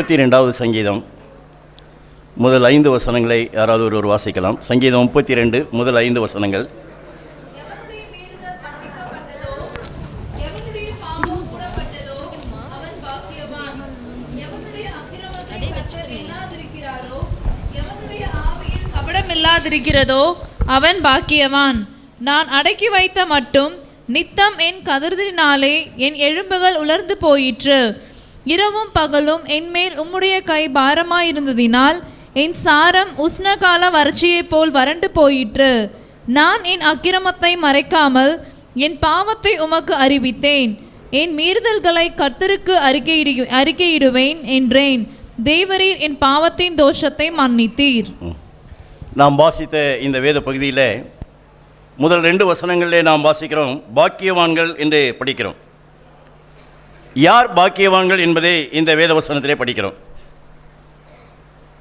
32வது சங்கீதம் முதல் 5 வசனங்களை யாராவது ஒருவர் வாசிக்கலாம். சங்கீதம் 32 முதல் 5 வசனங்கள். இல்லாதிருக்கிறதோ அவன் பாக்கியவான். நான் அடக்கி வைத்த மட்டும் நித்தம் என் கதிரினாலே என் எலும்புகள் உலர்ந்து போயிற்று. இரவும் பகலும் என்மேல் உம்முடைய கை பாரமாயிருந்ததினால் என் சாரம் உஷ்ணகால வறட்சியைப் போல் வறண்டு போயிற்று. நான் என் அக்கிரமத்தை மறைக்காமல் என் பாவத்தை உமக்கு அறிவித்தேன். என் மீறுதல்களை கர்த்தருக்கு அறிக்கையிடுவேன் என்றேன். தேவரீர் என் பாவத்தின் தோஷத்தை மன்னித்தீர். நாம் வாசித்த இந்த வேத பகுதியில் முதல் 2 வசனங்களிலே நாம் வாசிக்கிறோம், பாக்கியவான்கள் என்று படிக்கிறோம். யார் பாக்கியவான்கள் என்பதை இந்த வேத வசனத்திலே படிக்கிறோம்.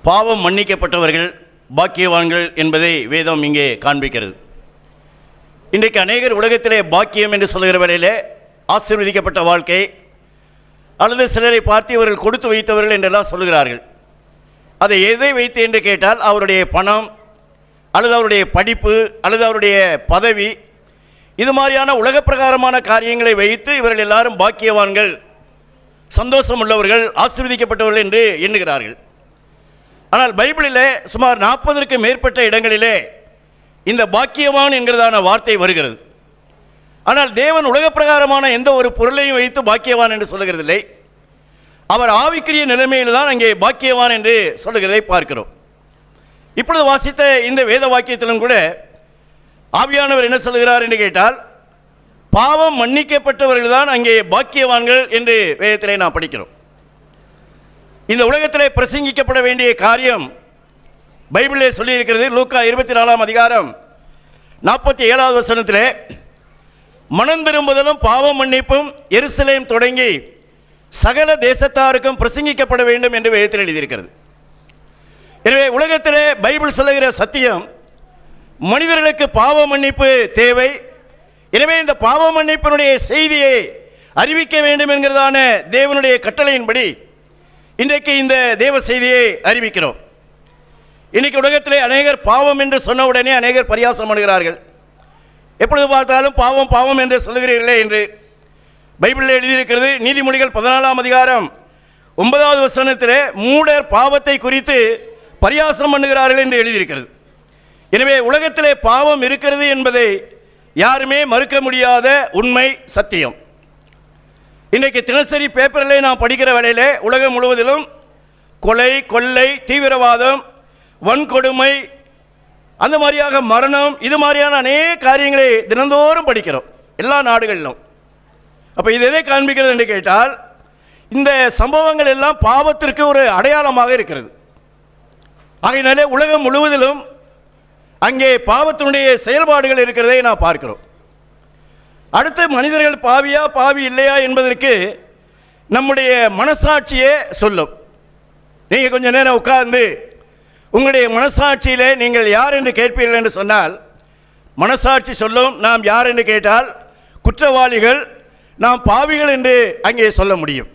பாவம் மன்னிக்கப்பட்டவர்கள் பாக்கியவான்கள் என்பதை வேதம் இங்கே காண்பிக்கிறது. இன்றைக்கு அநேகர் உலகத்திலே பாக்கியம் என்று சொல்கிற வேளையிலே ஆசீர்வதிக்கப்பட்ட வாழ்க்கை அல்லது சிலரை பார்த்து இவர்கள் கொடுத்து வைத்தவர்கள் என்றெல்லாம் சொல்கிறார்கள். அதை எதை வைத்து என்று கேட்டால் அவருடைய பணம் அல்லது அவருடைய படிப்பு அல்லது அவருடைய பதவி, இது மாதிரியான உலக பிரகாரமான காரியங்களை வைத்து இவர்கள் எல்லாரும் பாக்கியவான்கள், சந்தோஷம் உள்ளவர்கள், ஆசீர்வதிக்கப்பட்டவர்கள் என்று எண்ணுகிறார்கள். ஆனால் பைபிளிலே சுமார் 40க்கும் மேற்பட்ட இடங்களிலே இந்த பாக்கியவான் என்கிறதான வார்த்தை வருகிறது. ஆனால் தேவன் உலக பிரகாரமான எந்த ஒரு பொருளையும் வைத்து பாக்கியவான் என்று சொல்லுகிறதில்லை. அவர் ஆவிக்குரிய நிலைமையில் தான் அங்கே பாக்கியவான் என்று சொல்லுகிறதை பார்க்கிறோம். இப்பொழுது வாசித்த இந்த வேத வாக்கியத்திலும் கூட ஆவியானவர் என்ன சொல்கிறார் என்று கேட்டால், பாவம் மன்னிக்கப்பட்டவர்கள் தான் அங்கே பாக்கியவான்கள் என்று வேதத்திலே நாம் படிக்கிறோம். இந்த உலகத்திலே பிரசங்கிக்கப்பட வேண்டிய காரியம் பைபிளிலே சொல்லியிருக்கிறது. லூக்கா 24ஆம் அதிகாரம் 47வது வசனத்திலே, மனம் திரும்புதலும் பாவ மன்னிப்பும் எருசலேம் தொடங்கி சகல தேசத்தாருக்கும் பிரசங்கிக்கப்பட வேண்டும் என்று வேதத்தில் எழுதியிருக்கிறது. எனவே உலகத்திலே பைபிள் சொல்லுகிற சத்தியம், மனிதர்களுக்கு பாவ மன்னிப்பு தேவை. எனவே இந்த பாவ மன்னிப்பினுடைய செய்தியை அறிவிக்க வேண்டும் என்கிறதான தேவனுடைய கட்டளையின்படி இன்றைக்கு இந்த தேவ செய்தியை அறிவிக்கிறோம். இன்றைக்கு உலகத்திலே அநேகர் பாவம் என்று சொன்ன உடனே அநேகர் பரியாசம் பண்ணுகிறார்கள். எப்பொழுது பார்த்தாலும் பாவம் பாவம் என்று சொல்லுகிறீர்களே என்று பைபிளில் எழுதியிருக்கிறது. நீதிமொழிகள் 14ஆம் அதிகாரம் 9வது வசனத்திலே மூடர் பாவத்தை குறித்து பரியாசம் பண்ணுகிறார்கள் என்று எழுதியிருக்கிறது. எனவே உலகத்திலே பாவம் இருக்கிறது என்பதை யாருமே மறுக்க முடியாத உண்மை, சத்தியம். இன்றைக்கு தினசரி பேப்பரிலே நாம் படிக்கிற வேளையிலே உலகம் முழுவதிலும் கொலை, கொள்ளை, தீவிரவாதம், வன்கொடுமை, அந்த மாதிரியாக மரணம், இது மாதிரியான அநேக காரியங்களை தினந்தோறும் படிக்கிறோம் எல்லா நாடுகளிலும். அப்போ இது எதை காண்பிக்கிறது என்று கேட்டால், இந்த சம்பவங்கள் எல்லாம் பாவத்திற்கு ஒரு அடையாளமாக இருக்கிறது. ஆகையினாலே உலகம் முழுவதிலும் அங்கே பாவத்தினுடைய செயல்பாடுகள் இருக்கிறதை நாம் பார்க்கிறோம். அடுத்து மனிதர்கள் பாவியா பாவி இல்லையா என்பதற்கு நம்முடைய மனசாட்சியே சொல்லும். நீங்கள் கொஞ்சம் நேரம் உட்கார்ந்து உங்களுடைய மனசாட்சியிலே நீங்கள் யார் என்று கேட்பீர்கள் என்று சொன்னால், மனசாட்சி சொல்லும் நாம் யார் என்று கேட்டால் குற்றவாளிகள், நாம் பாவிகள் என்று அங்கே சொல்ல முடியும்.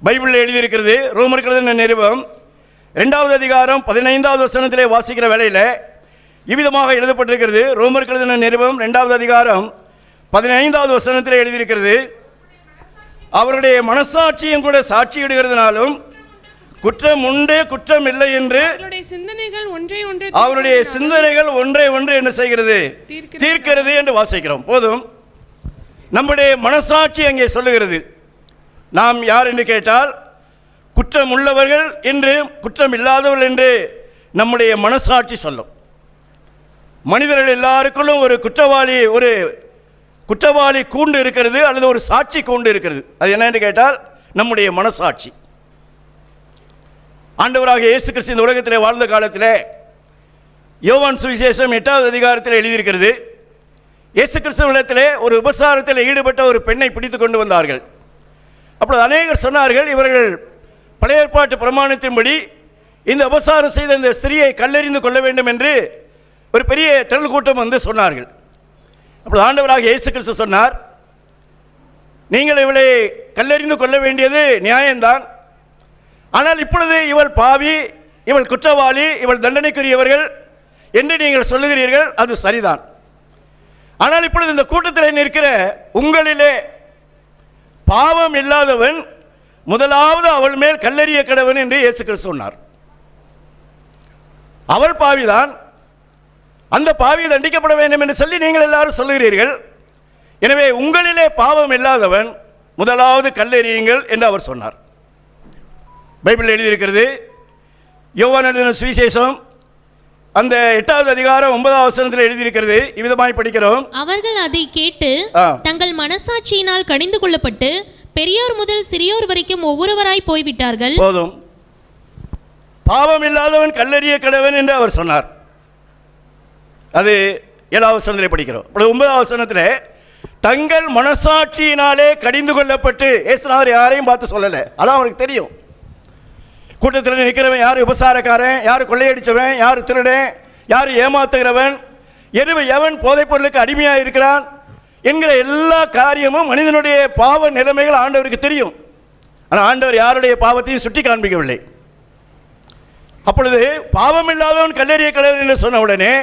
பைபிளில் எழுதியிருக்கிறது. ரோமர் எழுதின நிருபம் 2வது அதிகாரம் 15வது வசனத்திலே வாசிக்கிற வேளையில் இவ்விதமாக எழுதப்பட்டிருக்கிறது. ரோமர் எழுதின நிருபம் 2வது அதிகாரம் 15வது வசனத்திலே எழுதியிருக்கிறது, அவருடைய மனசாட்சியும் கூட சாட்சியிடுகிறதுனாலும் குற்றம் உண்டு குற்றம் இல்லை என்று அவருடைய சிந்தனைகள் ஒன்றை ஒன்று என்ன செய்கிறது, தீர்க்கிறது என்று வாசிக்கிறோம். போதும், நம்முடைய மனசாட்சி அங்கே சொல்லுகிறது நாம் யார் என்று கேட்டால் குற்றம் உள்ளவர்கள் என்று, குற்றம் இல்லாதவர்கள் என்று நம்முடைய மனசாட்சி சொல்லும். மனிதர்கள் எல்லாருக்குள்ளும் ஒரு குற்றவாளி கூண்டு இருக்கிறது, அல்லது ஒரு சாட்சி கூண்டு இருக்கிறது. அது என்ன என்று கேட்டால் நம்முடைய மனசாட்சி. ஆண்டவராக இயேசு கிறிஸ்து இந்த உலகத்திலே வாழ்ந்த காலத்தில் யோவான் சுவிசேஷம் 8வது அதிகாரத்தில் எழுதியிருக்கிறது. இயேசு கிறிஸ்துவிடத்திலே ஒரு உபசாரத்தில் ஈடுபட்ட ஒரு பெண்ணை பிடித்து கொண்டு வந்தார்கள். அப்பொழுது அநேகர் சொன்னார்கள், இவர்கள் பழைய ஏற்பாட்டு பிரமாணத்தின்படி இந்த உபசாரம் செய்த இந்த ஸ்திரியை கல்லெறிந்து கொள்ள வேண்டும் என்று ஒரு பெரிய திரள் கூட்டம் வந்து சொன்னார்கள். அப்பொழுது ஆண்டவராக இயேசு கிறிஸ்து சொன்னார், நீங்கள் இவளை கல்லெறிந்து கொள்ள வேண்டியது நியாயம்தான். ஆனால் இப்பொழுது இவள் பாவி, இவள் குற்றவாளி, இவள் தண்டனைக்குரியவர்கள் என்று நீங்கள் சொல்லுகிறீர்கள். அது சரிதான். ஆனால் இப்பொழுது இந்த கூட்டத்தில் நிற்கிற உங்களிலே பாவம் இல்லாதவன் முதலாவது அவள் மேல் கல்லெறிய கடவன் என்று இயேசு கிறிஸ்து சொன்னார். அவள் பாவிதான், அந்த பாவி தண்டிக்கப்பட வேண்டும் என்று சொல்லி நீங்கள் எல்லாரும் சொல்லுகிறீர்கள். எனவே உங்களிலே பாவம் இல்லாதவன் முதலாவது கல்லெறியுங்கள் என்று அவர் சொன்னார். பைபிள் எழுதியிருக்கிறது. யோவான் எழுதின சுவிசேஷம் அந்த 8வது அதிகாரம் 9வது வசனத்தில் எழுதியிருக்கிறது. இவ்விதமாய் படிக்கிறோம். அவர்கள் அதை கேட்டு தங்கள் மனசாட்சியினால் கடிந்து கொள்ளப்பட்டு பெரியோர் முதல் சிறியோர் வரைக்கும் ஒவ்வொருவராய் போய்விட்டார்கள். போதும். பாவம் இல்லாதவன் கல்லெறிய கடவன் என்று அவர் சொன்னார். அது 7வது வசனத்திலே படிக்கிறோம். 9வது வசனத்திலே தங்கள் மனசாட்சியினாலே கடிந்து கொள்ளப்பட்டு, இயேசுநாதர் யாரையும் பார்த்து சொல்லலை, அதான் அவருக்கு தெரியும். கூட்டத்தில் நிற்கிறவன் யார் உபசாரக்காரன், யார் கொள்ளையடிச்சவன், யார் திருடன், யார் ஏமாத்துகிறவன், எவன் போதைப் பொருளுக்கு அடிமையாக இருக்கிறான் என்கிற எல்லா காரியமும் மனிதனுடைய பாவ நிலைமைகள் ஆண்டவருக்கு தெரியும். ஆனால் ஆண்டவர் யாருடைய பாவத்தையும் சுட்டி காண்பிக்கவில்லை. அப்பொழுது பாவம் இல்லாதவன் கல்லெறிய கடவன் என்று சொன்ன உடனே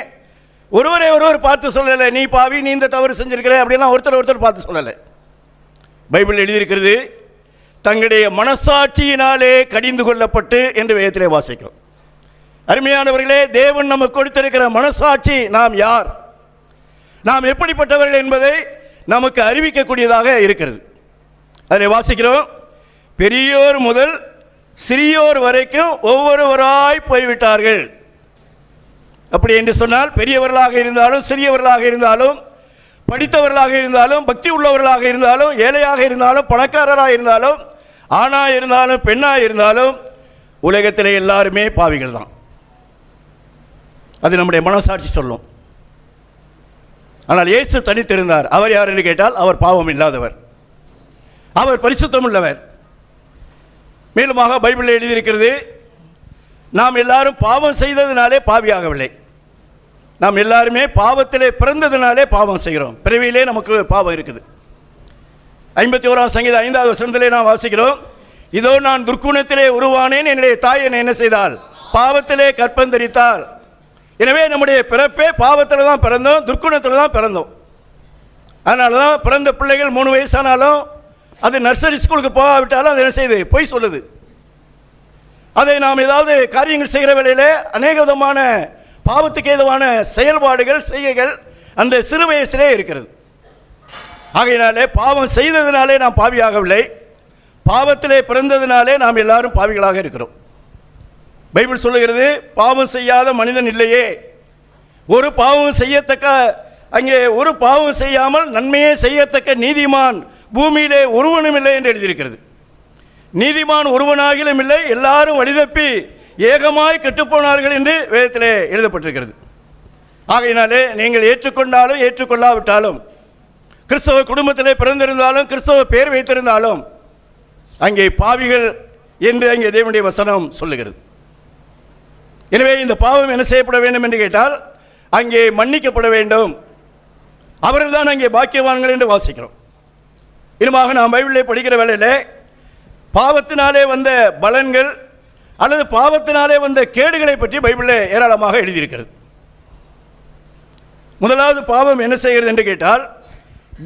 ஒருவர் பார்த்து சொல்லலை, நீ பாவி, நீ இந்த தவறு செஞ்சிருக்கிற அப்படிலாம் ஒருத்தர் பார்த்து சொல்லலை. பைபிள் எழுதியிருக்கிறது, தங்களுடைய மனசாட்சியினாலே கடிந்து கொள்ளப்பட்டு என்று வேதத்திலே வாசிக்கிறோம். அருமையானவர்களே, தேவன் நமக்கு கொடுத்திருக்கிற மனசாட்சி, நாம் யார், நாம் எப்படிப்பட்டவர்கள் என்பதை நமக்கு அறிவிக்கக்கூடியதாக இருக்கிறது. அதில் வாசிக்கிறோம், பெரியோர் முதல் சிறியோர் வரைக்கும் ஒவ்வொருவராய் போய்விட்டார்கள். அப்படி என்று சொன்னால் பெரியவர்களாக இருந்தாலும் சிறியவர்களாக இருந்தாலும் படித்தவர்களாக இருந்தாலும் பக்தி உள்ளவர்களாக இருந்தாலும் ஏழையாக இருந்தாலும் பணக்காரராக இருந்தாலும் ஆணாக இருந்தாலும் பெண்ணாக இருந்தாலும் உலகத்தில் எல்லாருமே பாவிகள் தான். அது நம்முடைய மனசாட்சி சொல்லும். ஆனால் இயேசு தனித்திருந்தார். அவர் யார் என்று கேட்டால் அவர் பாவம் இல்லாதவர், அவர் பரிசுத்தம் உள்ளவர். மேலுமாக பைபிளில் எழுதியிருக்கிறது, நாம் எல்லாரும் பாவம் செய்ததினாலே பாவியாகவில்லை, நாம் எல்லாருமே பாவத்திலே பிறந்ததினாலே பாவம் செய்கிறோம். பிறவியிலே நமக்கு பாவம் இருக்குது. 51ஆம் சங்கீதம் 5வது வசனத்திலே நாம் வாசிக்கிறோம், இதோ நான் துர்க்குணத்திலே உருவானேன், என்னுடைய தாய் என்னை என்ன செய்தால், பாவத்திலே கற்பந்தரித்தாள். எனவே நம்முடைய பிறப்பே பாவத்தில் தான் பிறந்தோம், துர்க்குணத்தில் தான் பிறந்தோம். அதனால தான் பிறந்த பிள்ளைகள் 3 வயசானாலும் அது நர்சரி ஸ்கூலுக்கு போகாவிட்டாலும் அது என்ன செய்யுது, பொய் சொல்லுது. அதை நாம் ஏதாவது காரியங்கள் செய்கிற வேளையிலே அநேக விதமான பாவத்துக்கு ஏதுவான செயல்பாடுகள் செய்கைகள் அந்த சிறு வயசிலே இருக்கிறது. ஆகையினாலே பாவம் செய்ததினாலே நாம் பாவியாகவில்லை, பாவத்திலே பிறந்ததினாலே நாம் எல்லாரும் பாவிகளாக இருக்கிறோம். பைபிள் சொல்லுகிறது, பாவம் செய்யாத மனிதன் இல்லையே, ஒரு பாவம் செய்யத்தக்க, அங்கே ஒரு பாவம் செய்யாமல் நன்மையே செய்யத்தக்க நீதிமான் பூமியிலே ஒருவனும் இல்லை என்று எழுதியிருக்கிறது. நீதிமான் ஒருவனாகிலும் இல்லை, எல்லாரும் வழிதப்பி ஏகமாய் கெட்டுப்போனார்கள் என்று வேதத்திலே எழுதப்பட்டிருக்கிறது. ஆகையினாலே நீங்கள் ஏற்றுக்கொண்டாலும் ஏற்றுக்கொள்ளாவிட்டாலும், கிறிஸ்தவ குடும்பத்திலே பிறந்திருந்தாலும் கிறிஸ்தவ பெயர் வைத்திருந்தாலும் அங்கே பாவிகள் என்று அங்கே தேவனுடைய வசனம் சொல்லுகிறது. எனவே இந்த பாவம் என்ன செய்யப்பட வேண்டும் என்று கேட்டால் அங்கே மன்னிக்கப்பட வேண்டும். அவர்கள் தான் அங்கே பாக்கியவான்கள் என்று வாசிக்கிறோம். இன்னுமாக நாம் பைபிளிலே படிக்கிற வேளையிலே பாவத்தினாலே வந்த பலன்கள் அல்லது பாவத்தினாலே வந்த கேடுகளை பற்றி பைபிளில் ஏராளமாக எழுதியிருக்கிறது. முதலாவது பாவம் என்ன செய்கிறது என்று கேட்டால்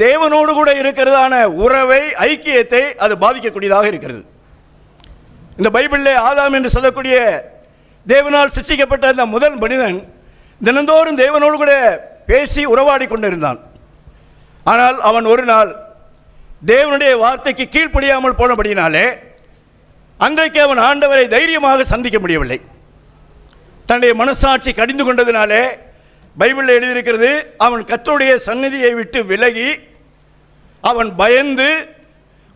தேவனோடு கூட இருக்கிறதான உறவை, ஐக்கியத்தை அது பாதிக்கக்கூடியதாக இருக்கிறது. இந்த பைபிளிலே ஆதாம் என்று சொல்லக்கூடிய தேவனால் சிருஷ்டிக்கப்பட்ட அந்த முதல் மனிதன் தினந்தோறும் தேவனோடு கூட பேசி உறவாடி கொண்டிருந்தான். ஆனால் அவன் ஒரு நாள் தேவனுடைய வார்த்தைக்கு கீழ்ப்படியாமல் போனபடினாலே அன்றைக்கு அவன் ஆண்டவரை தைரியமாக சந்திக்க முடியவில்லை. தன்னுடைய மனசாட்சி கடிந்து கொண்டதினாலே பைபிளில் எழுதியிருக்கிறது, அவன் கர்த்தருடைய சந்நிதியை விட்டு விலகி அவன் பயந்து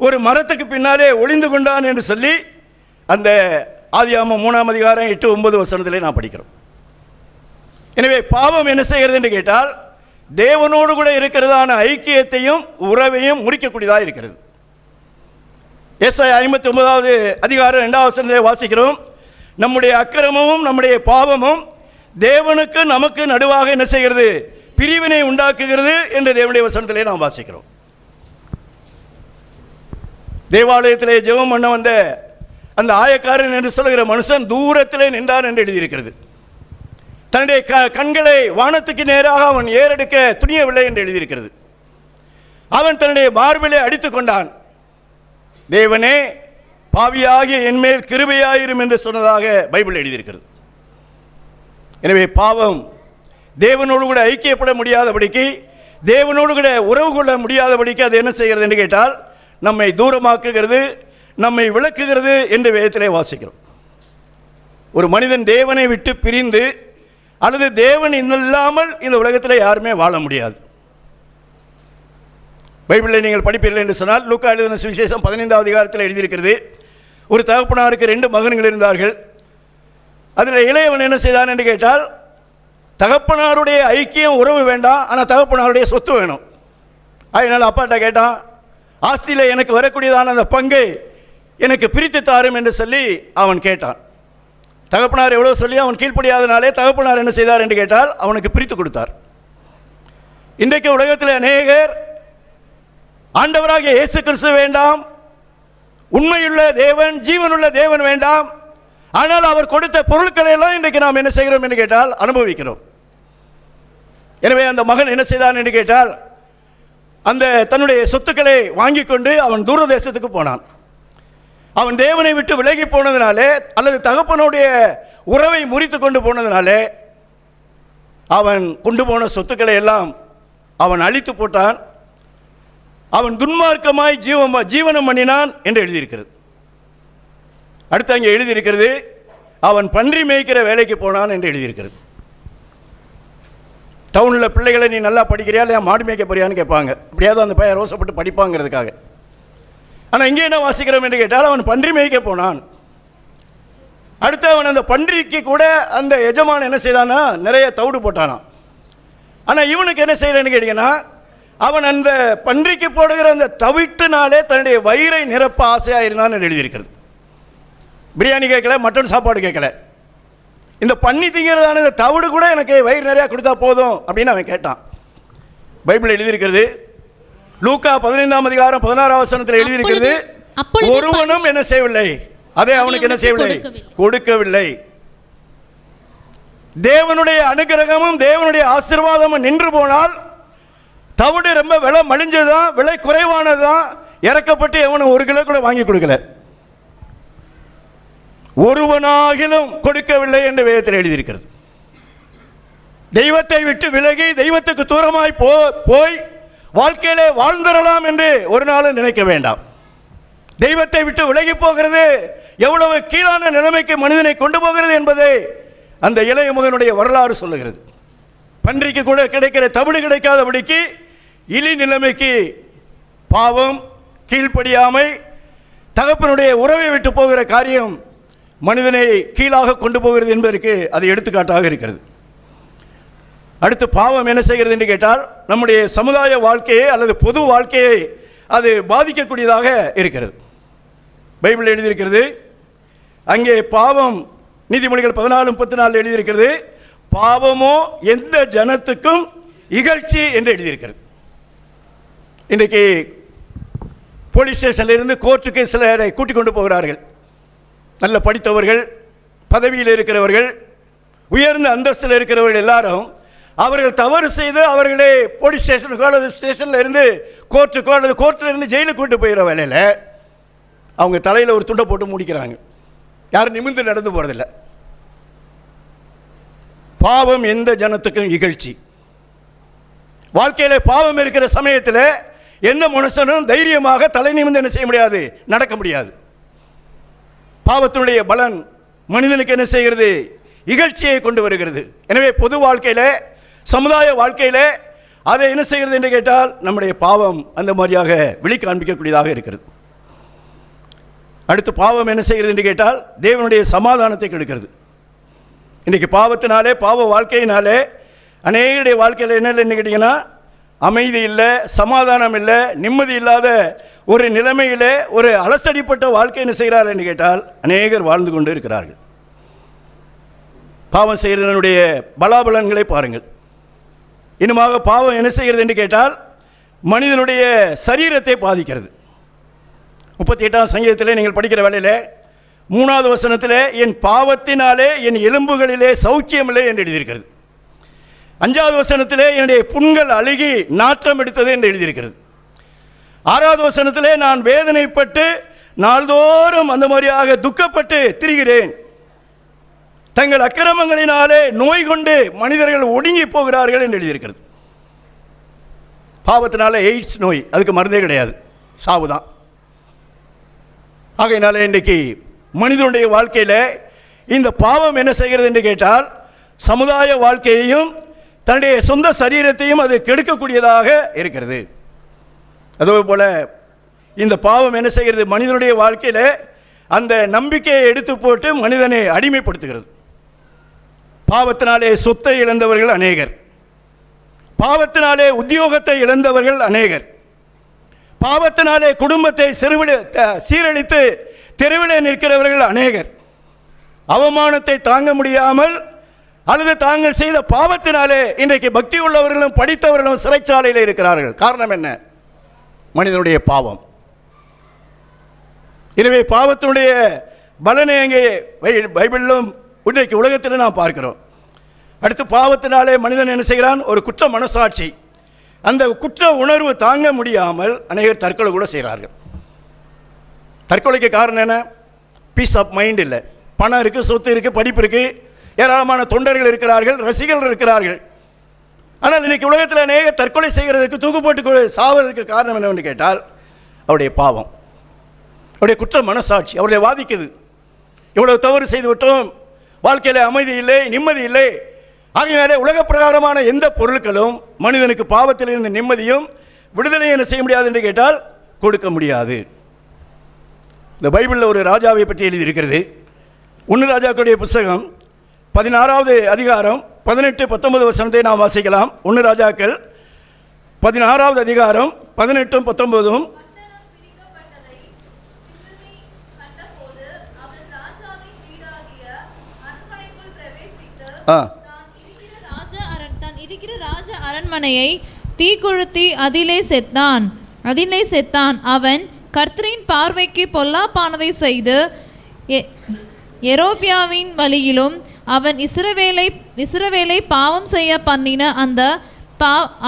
ஒரு மரத்துக்கு பின்னாலே ஒளிந்து கொண்டான் என்று சொல்லி அந்த ஆதியாகமம் 3ஆம் அதிகாரம் 8-9 வசனத்திலே நாம் படிக்கிறோம். எனவே பாவம் என்ன செய்கிறது என்று கேட்டால் தேவனோடு கூட இருக்கிறதான ஐக்கியத்தையும் உறவையும் முறிக்கக்கூடியதாக இருக்கிறது. ஏசாயா 59வது அதிகாரம் 2வது வசனத்தை வாசிக்கிறோம், நம்முடைய அக்கிரமமும் நம்முடைய பாவமும் தேவனுக்கு நமக்கு நடுவாக என்ன செய்கிறது, பிரிவினை உண்டாக்குகிறது என்று தேவனுடைய வசனத்திலே நாம் வாசிக்கிறோம். தேவாலயத்திலே ஜெபம் பண்ண வந்த அந்த ஆயக்காரன் என்று சொல்லுகிற மனுஷன் தூரத்திலே நின்றான் என்று எழுதியிருக்கிறது. தன்னுடைய கண்களை வானத்துக்கு நேராக அவன் ஏறெடுக்க துணியவில்லை என்று எழுதியிருக்கிறது. அவன் தன்னுடைய மார்பிலே அடித்துக் கொண்டான். தேவனே, பாவியாகிய என்மேல் கிருபையாயிரும் என்று சொன்னதாக பைபிள் எழுதியிருக்கிறது. எனவே பாவம் தேவனோடு கூட ஐக்கியப்பட முடியாதபடிக்கு, தேவனோடு கூட உறவு கொள்ள முடியாதபடிக்கு அது என்ன செய்கிறது என்று கேட்டால், நம்மை தூரமாக்குகிறது, நம்மை விளக்குகிறது என்று வேதத்திலே வாசிக்கிறோம். ஒரு மனிதன் தேவனை விட்டு பிரிந்து அல்லது தேவன் இல்லாமல் இந்த உலகத்தில் யாருமே வாழ முடியாது. பைபிளில் நீங்கள் படிப்பீர்கள் என்று சொன்னால், லூக்கா எழுதின சுவிசேஷம் 15வது அதிகாரத்தில் எழுதியிருக்கிறது. ஒரு தகப்பனாருக்கு 2 மகன்கள் இருந்தார்கள். அதில் இளையவன் என்ன செய்தான் என்று கேட்டால், தகப்பனாருடைய ஐக்கியம் உறவு வேண்டாம், ஆனால் தகப்பனாருடைய சொத்து வேணும். அதனால் அப்பாட்ட கேட்டான், ஆஸ்தியில் எனக்கு வரக்கூடியதான அந்த பங்கை எனக்கு பிரித்து தாரும் என்று சொல்லி அவன் கேட்டான். தகப்பனார் எவ்வளோ சொல்லி அவன் கீழ்ப்படியாதனாலே தகப்பனார் என்ன செய்தார் என்று கேட்டால் அவனுக்கு பிரித்து கொடுத்தார். இன்றைக்கு உலகத்தில் அநேகர் ஆண்டவராகிய இயேசு கிறிஸ்து வேண்டாம், உண்மையுள்ள தேவன், ஜீவனுள்ள தேவன் வேண்டாம், ஆனால் அவர் கொடுத்த பொருட்களை எல்லாம் இன்றைக்கு நாம் என்ன செய்கிறோம் என்று கேட்டால் அனுபவிக்கிறோம். எனவே அந்த மகன் என்ன செய்தான் என்று கேட்டால், அந்த தன்னுடைய சொத்துக்களை வாங்கி கொண்டு அவன் தூர தேசத்துக்கு போனான். அவன் தேவனை விட்டு விலகி போனதினாலே அல்லது தகப்பனுடைய உறவை முறித்து கொண்டு போனதினாலே அவன் கொண்டு போன சொத்துக்களை எல்லாம் அவன் அழித்து போட்டான். அவன் துன்மார்க்கமாய் ஜீவனம் பண்ணினான் என்று எழுதியிருக்கிறது. அடுத்து அங்கே எழுதியிருக்கிறது, அவன் பன்றி மேய்க்கிற வேலைக்கு போனான் என்று எழுதியிருக்கிறது. டவுனில் பிள்ளைகளை நீ நல்லா படிக்கிறியா இல்லையா மாடு மேய்க்க போறியான்னு கேட்பாங்க. அப்படியாவது அந்த பையன் ரோசப்பட்டு படிப்பாங்கிறதுக்காக. ஆனால் இங்கே என்ன வாசிக்கிறோம் என்று கேட்டால், அவன் பன்றி மேய்க்க போனான். அடுத்து அவன் அந்த பன்றிக்கு கூட அந்த எஜமான் என்ன செய்தானா, நிறைய தவிடு போட்டானா. ஆனால் இவனுக்கு என்ன செய்யறேன்னு கேட்டீங்கன்னா, அவன் அந்த பன்றிக்கு போடுகிற அந்த தவிட்டுனாலே தன்னுடைய வயிறை நிரப்ப ஆசையாக இருந்தான் என்று எழுதியிருக்கிறது. பிரியாணி கேட்கல, மட்டன் சாப்பாடு கேட்கல, இந்த பன்னி திங்கிறதான இந்த தவிடு கூட எனக்கு வயிறு நிறையா கொடுத்தா போதும் அப்படின்னு அவன் கேட்டான். பைபிள் எழுதியிருக்கிறது, லூக்கா 15ஆம் அதிகாரம் 16ஆம் வசனத்தில் எழுதியிருக்கிறது, ஒருவனும் என்ன செய்யவில்லை, அதை அவனுக்கு என்ன செய்யவில்லை, கொடுக்கவில்லை. தேவனுடைய அனுகிரகமும் தேவனுடைய ஆசீர்வாதமும் நின்று போனால் தவிடு ரொம்ப விலை மலிஞ்சதுதான், விலை குறைவானதுதான், இறக்கப்பட்டு எவனும் 1 கிலோ கூட வாங்கி கொடுக்கல. ஒருவனாகிலும் கொடுக்கவில்லை என்று வேதத்தில் எழுதியிருக்கிறது. தெய்வத்தை விட்டு விலகி தெய்வத்துக்கு தூரமாய் போய் வாழ்க்கையிலே வாழ்ந்துடலாம் என்று ஒரு நாளும் நினைக்க வேண்டாம். தெய்வத்தை விட்டு விலகி போகிறது எவ்வளவு கீழான நிலைமைக்கு மனிதனை கொண்டு போகிறது என்பதை அந்த இளைய மகனுடைய வரலாறு சொல்லுகிறது. பன்றிக்கு கூட கிடைக்கிற தவிடு கிடைக்காதபடிக்கு இழி நிலைமைக்கு பாவம், கீழ்ப்படியாமை, தகப்பனுடைய உறவை விட்டு போகிற காரியம் மனிதனை கீழாக கொண்டு போகிறது என்பதற்கு அது எடுத்துக்காட்டாக இருக்கிறது. அடுத்து பாவம் என்ன செய்கிறது என்று கேட்டால், நம்முடைய சமுதாய வாழ்க்கையை அல்லது பொது வாழ்க்கையை அது பாதிக்கக்கூடியதாக இருக்கிறது. பைபிள் எழுதியிருக்கிறது, அங்கே பாவம் நீதிமொழிகள் 14:34 எழுதியிருக்கிறது, பாவமோ எந்த ஜனத்துக்கும் இகழ்ச்சி என்று எழுதியிருக்கிறது. இன்றைக்கு போலீஸ் ஸ்டேஷனில் இருந்து கோர்ட்டுக்கு சிலரை கூட்டிக் கொண்டு போகிறார்கள். நல்ல படித்தவர்கள், பதவியில் இருக்கிறவர்கள், உயர்ந்த அந்தஸ்தில் இருக்கிறவர்கள் எல்லாரும் அவர்கள் தவறு செய்து அவர்களை போலீஸ் ஸ்டேஷனுக்கோ அல்லது ஸ்டேஷனில் இருந்து கோர்ட்டுக்கோ அல்லது கோர்ட்டில் இருந்து ஜெயிலுக்கு கூட்டு போயிடுற வேலையில் அவங்க தலையில் ஒரு துண்டை போட்டு முடிக்கிறாங்க. யாரும் நிமிர்ந்து நடந்து போகிறதில்லை. பாவம் எந்த ஜனத்துக்கும் இகழ்ச்சி. வாழ்க்கையில் பாவம் இருக்கிற சமயத்தில் எந்த மனுஷனும் தைரியமாக தலை நிமிர்ந்து என்ன செய்ய முடியாது, நடக்க முடியாது. பாவத்தினுடைய பலன் மனிதனுக்கு என்ன செய்கிறது, இகழ்ச்சியை கொண்டு வருகிறது. எனவே பொது வாழ்க்கையில், சமுதாய வாழ்க்கையில் அதை என்ன செய்கிறது என்று கேட்டால், நம்முடைய பாவம் அந்த மாதிரியாக வெளி காண்பிக்கக்கூடியதாக இருக்கிறது. அடுத்து பாவம் என்ன செய்கிறது என்று கேட்டால், தேவனுடைய சமாதானத்தை கெடுக்கிறது. இன்றைக்கு பாவத்தினாலே, பாவ வாழ்க்கையினாலே அநேகருடைய வாழ்க்கையில் என்ன இல்லைன்னு கேட்டிங்கன்னா, அமைதி இல்லை, சமாதானம் இல்லை, நிம்மதி இல்லாத ஒரு நிலைமையில் ஒரு அலசடிப்பட்ட வாழ்க்கை என்ன செய்கிறார்கள் என்று கேட்டால் அநேகர் வாழ்ந்து கொண்டு இருக்கிறார்கள். பாவம் செய்கிறதனுடைய பலாபலன்களை பாருங்கள். இன்னுமாக பாவம் என்ன செய்கிறது என்று கேட்டால் மனிதனுடைய சரீரத்தை பாதிக்கிறது. 38ஆம் சங்கீதத்தில் நீங்கள் படிக்கிற வேளையில் 3வது வசனத்திலே என் பாவத்தினாலே என் எலும்புகளிலே சௌக்கியமில்லை என்று எழுதியிருக்கிறது. 5வது வசனத்திலே என்னுடைய புண்கள் அழுகி நாற்றம் எடுத்தது என்று எழுதியிருக்கிறது. 6வது வசனத்திலே நான் வேதனைப்பட்டு நாள்தோறும் அந்த மாதிரியாக துக்கப்பட்டு திரிகிறேன். தங்கள் அக்கிரமங்களினாலே நோய் கொண்டு மனிதர்கள் ஒடுங்கி போகிறார்கள் என்று எழுதியிருக்கிறது. பாவத்தினால எய்ட்ஸ் நோய், அதுக்கு மருந்தே கிடையாது, சாவுதான். ஆகையினால இன்றைக்கு மனிதனுடைய வாழ்க்கையில் இந்த பாவம் என்ன செய்கிறது என்று கேட்டால் சமுதாய வாழ்க்கையையும் தன்னுடைய சொந்த சரீரத்தையும் அது கெடுக்கக்கூடியதாக இருக்கிறது. அதுபோல இந்த பாவம் என்ன செய்கிறது, மனிதனுடைய வாழ்க்கையில் அந்த நம்பிக்கையை எடுத்து போட்டு மனிதனை அடிமைப்படுத்துகிறது. பாவத்தினாலே சொத்தை இழந்தவர்கள் அநேகர், பாவத்தினாலே உத்தியோகத்தை இழந்தவர்கள் அநேகர், பாவத்தினாலே குடும்பத்தை சீரழித்து தெருவிலே நிற்கிறவர்கள் அநேகர், அவமானத்தை தாங்க முடியாமல் அல்லது தாங்கள் செய்த பாவத்தினாலே இன்றைக்கு பக்தி உள்ளவர்களும் படித்தவர்களும் சிறைச்சாலையில் இருக்கிறார்கள். காரணம் என்ன? மனிதனுடைய பாவம். எனவே பாவத்தினுடைய பலனை அங்கே பைபிளிலும் இன்றைக்கு உலகத்தில் நாம் பார்க்கிறோம். அடுத்து பாவத்தினாலே மனிதன் என்ன செய்கிறான்? ஒரு குற்ற மனசாட்சி, அந்த குற்ற உணர்வு தாங்க முடியாமல் அநேகர் தற்கொலை கூட செய்கிறார்கள். தற்கொலைக்கு காரணம் என்ன? பீஸ் ஆஃப் மைண்ட் இல்லை. பணம் இருக்குது, சொத்து இருக்குது, படிப்பு இருக்குது, ஏராளமான தொண்டர்கள் இருக்கிறார்கள், ரசிகர்கள் இருக்கிறார்கள். ஆனால் இன்றைக்கி உலகத்தில் அநேக தற்கொலை செய்கிறதுக்கு, தூக்கு போட்டு சாவதற்கு காரணம் என்னவென்று கேட்டால் அவருடைய பாவம், அவருடைய குற்ற மனசாட்சி அவருடைய வாதிக்குது. இவ்வளவு தவறு செய்து விட்டோம், வாழ்க்கையில் அமைதி இல்லை, நிம்மதி இல்லை. ஆகையினாலே உலக பிரகாரமான எந்த பொருட்களும் மனிதனுக்கு பாவத்திலிருந்து நிம்மதியும் விடுதலையும் என்ன செய்ய முடியாது என்று கேட்டால் கொடுக்க முடியாது. இந்த பைபிளில் ஒரு ராஜாவை பற்றி எழுதியிருக்கிறது. 1 ராஜாக்களுடைய புத்தகம் 16வது அதிகாரம் 18-19 வசனத்தை நாம் வாசிக்கலாம். 1 ராஜாக்கள் 16வது அதிகாரம் 18-19. ராஜ அரண்மனையை தீக்குழுத்தி அதிலே செத்தான். அவன் கர்த்தரின் பார்வைக்கு பொல்லாப்பானதை செய்து எரோபியாவின் வழியிலும் அவன் இஸ்ரவேலை பாவம் செய்ய பண்ணின